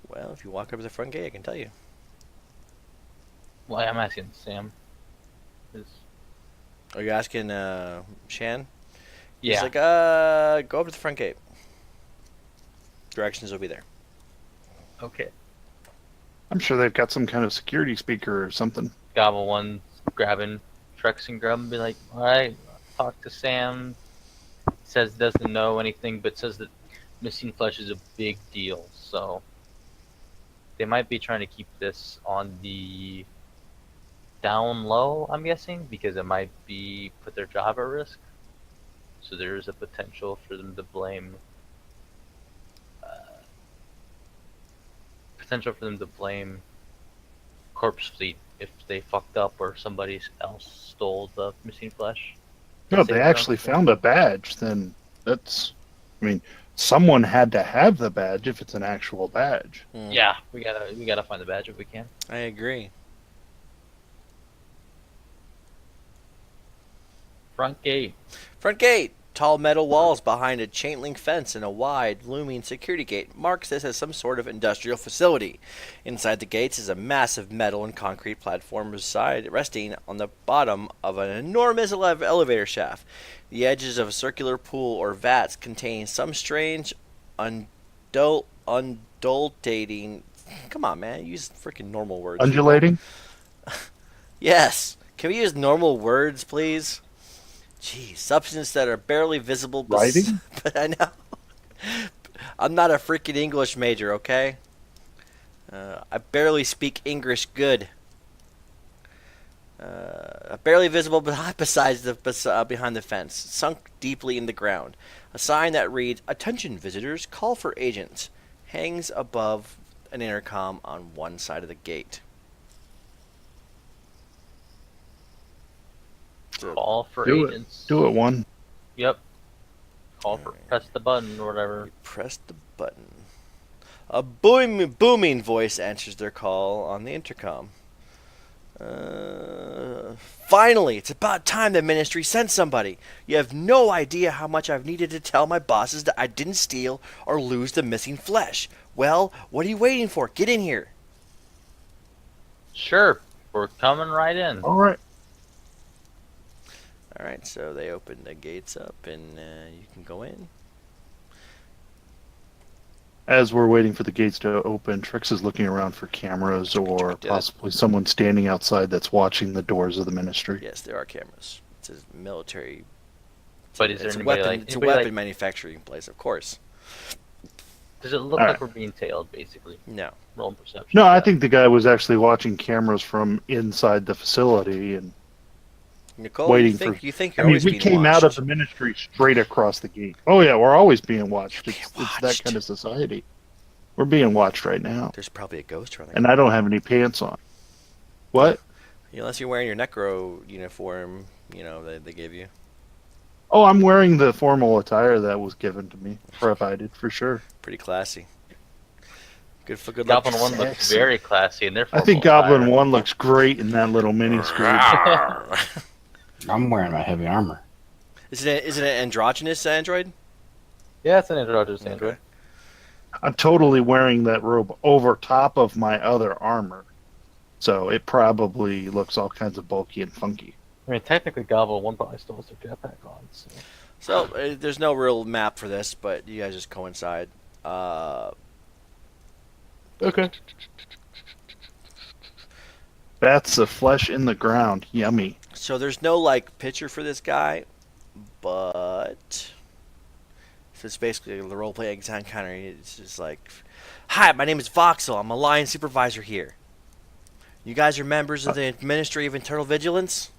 Well, if you walk up to the front gate, I can tell you. Well, I'm asking Sam. Are you asking Shan? Yeah. He's like, go up to the front gate. Directions will be there. Okay. I'm sure they've got some kind of security speaker or something. Gobble one, grabbing Trex and Grub and be like, alright, talk to Sam. Says doesn't know anything, but says that missing flesh is a big deal, so they might be trying to keep this on the down low, I'm guessing, because it might be put their job at risk. So there is a potential for them to blame Corpse Fleet if they fucked up or somebody else stole the missing flesh. No, they actually found a badge. Then that's, I mean, someone had to have the badge if it's an actual badge. Yeah, we gotta find the badge if we can. I agree. Front gate. Front gate! Tall metal walls behind a chain link fence and a wide, looming security gate marks this as some sort of industrial facility. Inside the gates is a massive metal and concrete platform resting on the bottom of an enormous elevator shaft. The edges of a circular pool or vats contain some strange, undulating. Come on, man, use freaking normal words. Undulating? Yes. Can we use normal words, please? Geez, substances that are barely visible. Writing? But I know. I'm not a freaking English major, okay? I barely speak English good. Barely visible besides behind the fence, sunk deeply in the ground. A sign that reads, "Attention visitors, call for agents," hangs above an intercom on one side of the gate. Call for agents. Do it one. Yep. Call for press the button or whatever. You press the button. A booming voice answers their call on the intercom. Finally, it's about time the ministry sent somebody. You have no idea how much I've needed to tell my bosses that I didn't steal or lose the missing flesh. Well, what are you waiting for? Get in here. Sure, we're coming right in. All right. All right, so they open the gates up and you can go in. As we're waiting for the gates to open, Trix is looking around for cameras or possibly someone standing outside that's watching the doors of the ministry. Yes, there are cameras. It's a military. But is there anybody it's a weapon manufacturing place, of course. Does it look like we're being tailed, basically? No. Roll perception. No, I think the guy was actually watching cameras from inside the facility and Nicole, waiting you think you're I mean, always we being came watched. out of the ministry straight across the gate. Oh yeah, we're always being watched. It's that watched. kind of society. We're being watched right now, There's probably a ghost around the and I corner. don't have any pants on. What? Unless you're wearing your necro uniform, they gave you. Oh, I'm wearing the formal attire that was given to me, provided for sure. Pretty classy. Good luck. Goblin 1 looks Sexy. very classy in their I formal think Goblin attire. 1 looks great in that little mini skirt. I'm wearing my heavy armor. Is it an androgynous android? Yeah, it's an androgynous android. Okay. I'm totally wearing that robe over top of my other armor. So it probably looks all kinds of bulky and funky. I mean, technically, Goblin 1 probably still has their jetpack on. So. So there's no real map for this, but you guys just coincide. Okay. Bats of flesh in the ground. Yummy. So there's no picture for this guy, but so it's basically the role play encounter. It's just like, hi, my name is Voxel. I'm a line supervisor here. You guys are members of the Ministry of Internal Vigilance?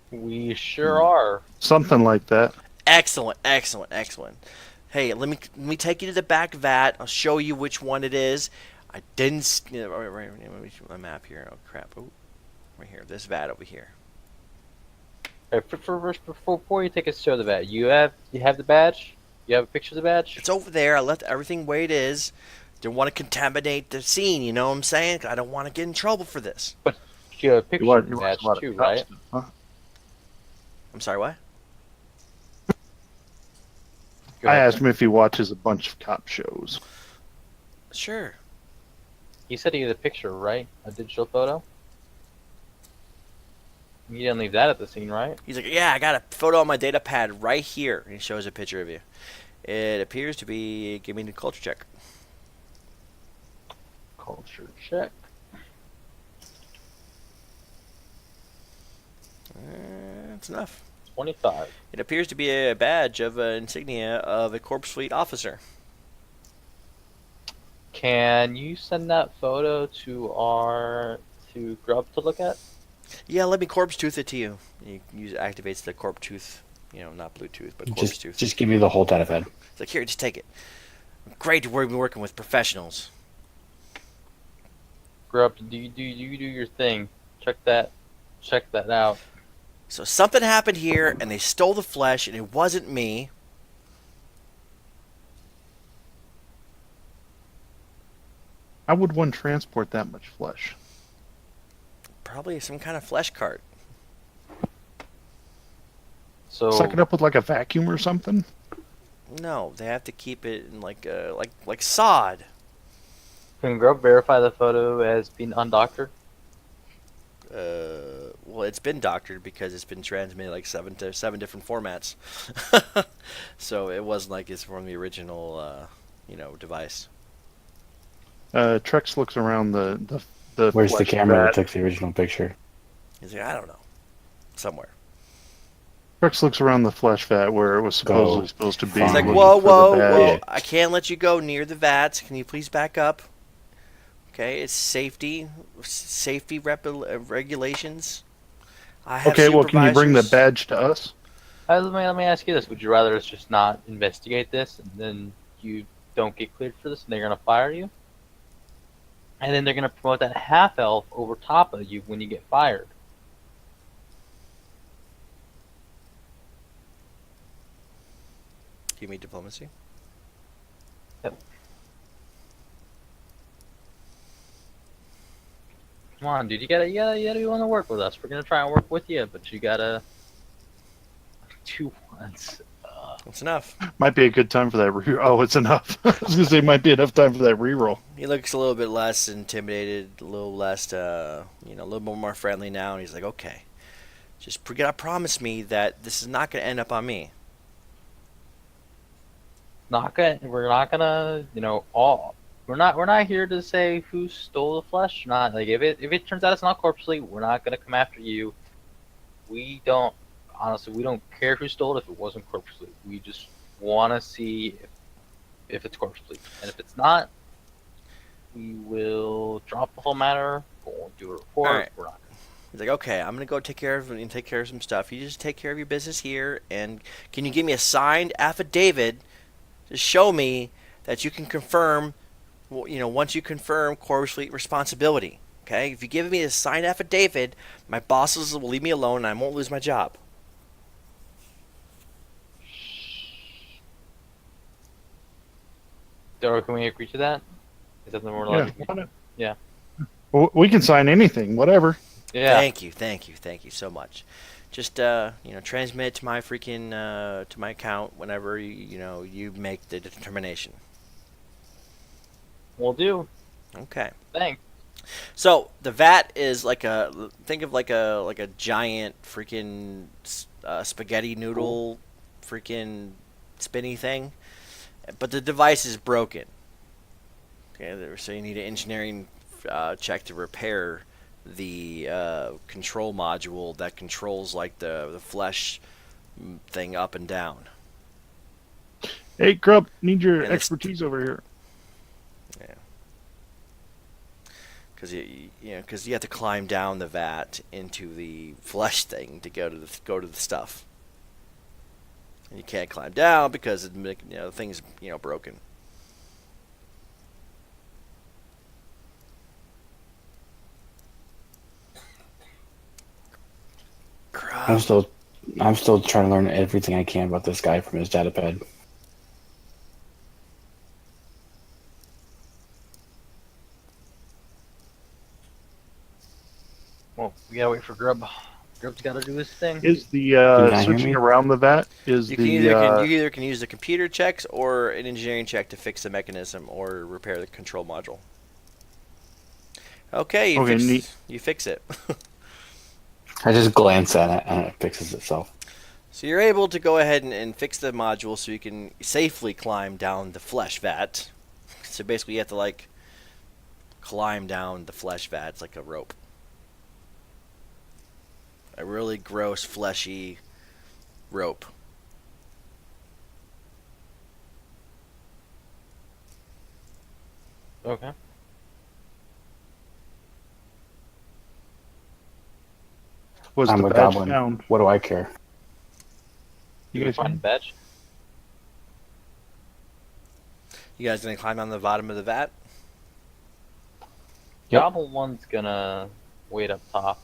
We sure are. Something like that. Excellent. Hey, let me take you to the back vat. I'll show you which one it is. I didn't. Right, let me show my map here. Oh crap! Oh, right here. This vat over here. Right, before you take us to the vat, you have the badge. You have a picture of the badge. It's over there. I left everything where it is. Didn't want to contaminate the scene. You know what I'm saying? I don't want to get in trouble for this. You have a picture of the You badge watch a too, lot of right? cuts, huh? I'm sorry. What? Go I ahead. asked him if he watches a bunch of cop shows. Sure. He said he had a picture, right? A digital photo. You didn't leave that at the scene, right? He's like, yeah, I got a photo on my data pad right here. And he shows a picture of you. It appears to be. Give me the culture check. Culture check. That's enough. 25. It appears to be a badge of an insignia of a Corpse Fleet officer. Can you send that photo to Grub to look at? Yeah, let me Corpse Tooth it to you. It activates the Corpse Tooth. Not Bluetooth, but Corpse Tooth. Just give me the whole data fed. It's like, here, just take it. Great to be working with professionals. Grub, you do your thing. Check that out. So something happened here, and they stole the flesh, and it wasn't me. How would one transport that much flesh? Probably some kind of flesh cart. So Suck it up with like a vacuum or something? No, they have to keep it in like sod. can Grub verify the photo as being undoctored? Well, it's been doctored because it's been transmitted like seven different formats. So it wasn't like it's from the original, device. Trex looks around the Where's the flesh camera that vat. took the original picture? He's like, I don't know, somewhere. Trex looks around the flesh vat where it was supposed to be. He's like, looking whoa, for the whoa, badge. whoa! I can't let you go near the vats. Can you please back up? Okay, it's safety regulations. I have Okay, well, can you bring the supervisors. badge to us? Let me ask you this: would you rather us just not investigate this, and then you don't get cleared for this, and they're gonna fire you, and then they're gonna promote that half elf over top of you when you get fired? Give me diplomacy. Come on, dude, you gotta be willing to work with us. We're gonna try and work with you, but you gotta do once. That's enough. Might be a good time for that. Oh, it's enough. I was gonna say it might be enough time for that reroll. He looks a little bit less intimidated, a little less, a little bit more friendly now. And he's like, okay, just gotta promise me that this is not gonna end up on me. We're not gonna, we're not here to say who stole the flesh. Not like if it turns out it's not Corpse Fleet, we're not gonna come after you. We don't care who stole it if it wasn't Corpse Fleet. We just want to see if it's Corpse Fleet, and if it's not, we will drop the whole matter. Go and do a report. All right. We're not. He's like, okay, I'm gonna go take care of some stuff. You just take care of your business here, and can you give me a signed affidavit to show me that you can confirm once you confirm Corvus Fleet responsibility. Okay, if you give me a signed affidavit, my bosses will leave me alone, and I won't lose my job. Or can we agree to that? Is that the more Yeah. logical? Yeah. We can sign anything, whatever. Yeah. Thank you so much. Just transmit it to my freaking to my account whenever you make the determination. We'll do. Okay. Thanks. So the vat is think of like a giant freaking spaghetti noodle freaking spinny thing, but the device is broken. Okay, so you need an engineering check to repair the control module that controls like the flesh thing up and down. Hey, Grub, need your And expertise over here. Yeah. Because you have to climb down the vat into the flesh thing to go to the stuff. And you can't climb down because the thing's broken. I'm still trying to learn everything I can about this guy from his datapad. Well, we gotta wait for Grub. Grub's gotta do his thing. Is the you not hear switching me? around the vat? Is You the either can use the computer checks or an engineering check to fix the mechanism or repair the control module. Okay, you fix it. I just glance at it and it fixes itself. So you're able to go ahead and fix the module so you can safely climb down the flesh vat. So basically you have to climb down the flesh vat. It's like a rope. A really gross, fleshy rope. Okay. was I'm the a badge goblin. found? What do I care? You guys Find the badge. You guys gonna climb down the bottom of the vat? Yep. Goblin one's gonna wait up top.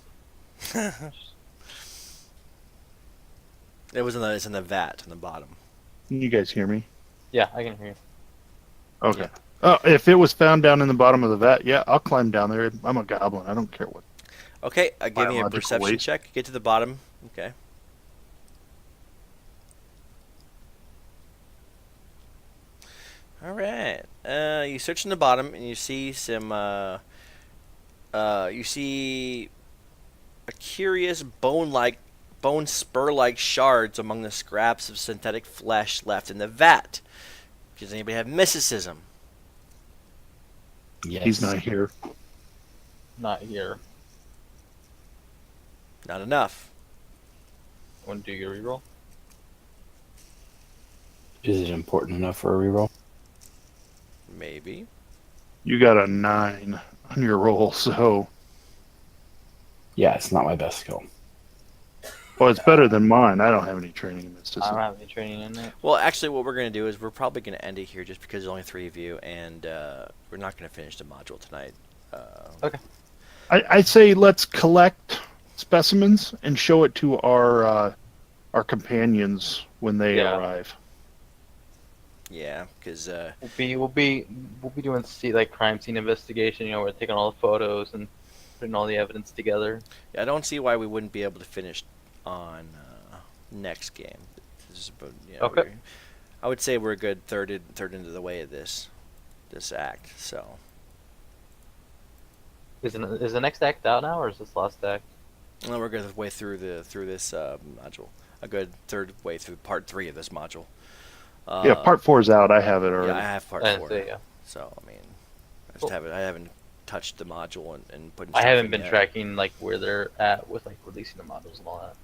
It's in the vat on the bottom. You guys hear me? Yeah, I can hear you. Okay. Yeah. Oh, if it was found down in the bottom of the vat, yeah, I'll climb down there. I'm a goblin. I don't care what. Okay, give me a Biological perception waste. check. Get to the bottom. Okay. All right. You search in the bottom and you see some. You see a curious bone spur-like shards among the scraps of synthetic flesh left in the vat. Does anybody have mysticism? Yes. He's not here. Not here. Not enough. Want to do your reroll? Is it important enough for a reroll? Maybe. You got a 9 on your roll, so Yeah, it's not my best skill. well, it's better than mine. I don't have any training in I mysticism. don't have any training in it. Well, actually, what we're going to do is we're probably going to end it here just because there's only 3 of you, and we're not going to finish the module tonight. Okay. I'd say let's collect specimens and show it to our companions when they Yeah. arrive. Yeah, because We'll be doing crime scene investigation. We're taking all the photos and putting all the evidence together. I don't see why we wouldn't be able to finish on next game. Okay. I would say we're a good third into the way of this act. So Is the next act out now, or is this last act? and we're good way through this module. A good third way through part 3 of this module. Yeah, part 4's out. I have it already. Yeah, I have part I 4. didn't say, yeah. So I mean, Cool. I haven't touched the module and put. I haven't been tracking where they're at with releasing the models and all that.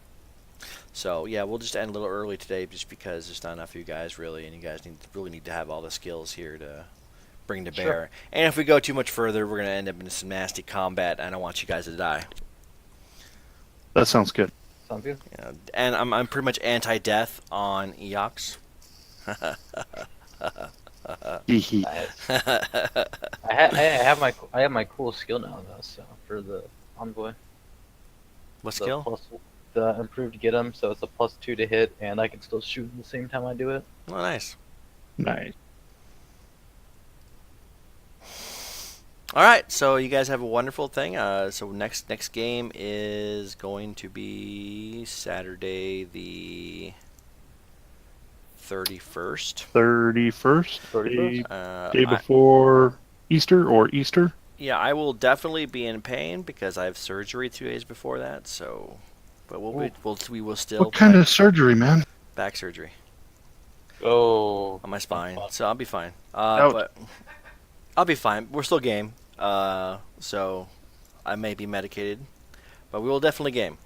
So yeah, we'll just end a little early today, just because there's not enough of you guys really, and you guys really need to have all the skills here to bring to bear. Sure. And if we go too much further, we're gonna end up in some nasty combat. I don't want you guys to die. That sounds good. Sound good? And I'm pretty much anti-death on Eox. Hee I have my cool skill now though. So for the envoy, What the skill? plus the improved get 'em, so it's a +2 to hit, and I can still shoot at the same time I do it. Oh, nice. Nice. All right, so you guys have a wonderful thing. So next game is going to be Saturday the 31st. 31st, 31st? day before Easter or Easter. Yeah, I will definitely be in pain because I have surgery 2 days before that. So, but we will still What kind of surgery, man? back surgery Oh, on my spine, so I'll be fine. Ouch. But I'll be fine. We're still game. So I may be medicated, but we will definitely game.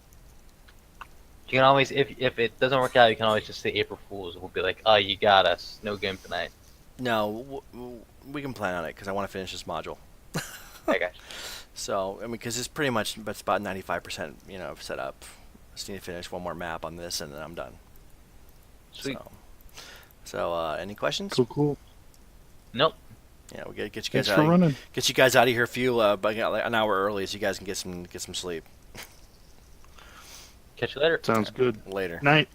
you can always if it doesn't work out, you can always just say April Fools. We'll be like, oh, you got us. No game tonight. No, we can plan on it because I want to finish this module. I got you. So I mean, because it's pretty much, but it's about 95%, set up. Just need to finish one more map on this, and then I'm done. Sweet. So any questions? Cool. Nope. Yeah, we gotta get you Thanks guys for out. running. Get you guys out of here a few, like an hour early, so you guys can get some sleep Catch you later. Sounds good. later. Night.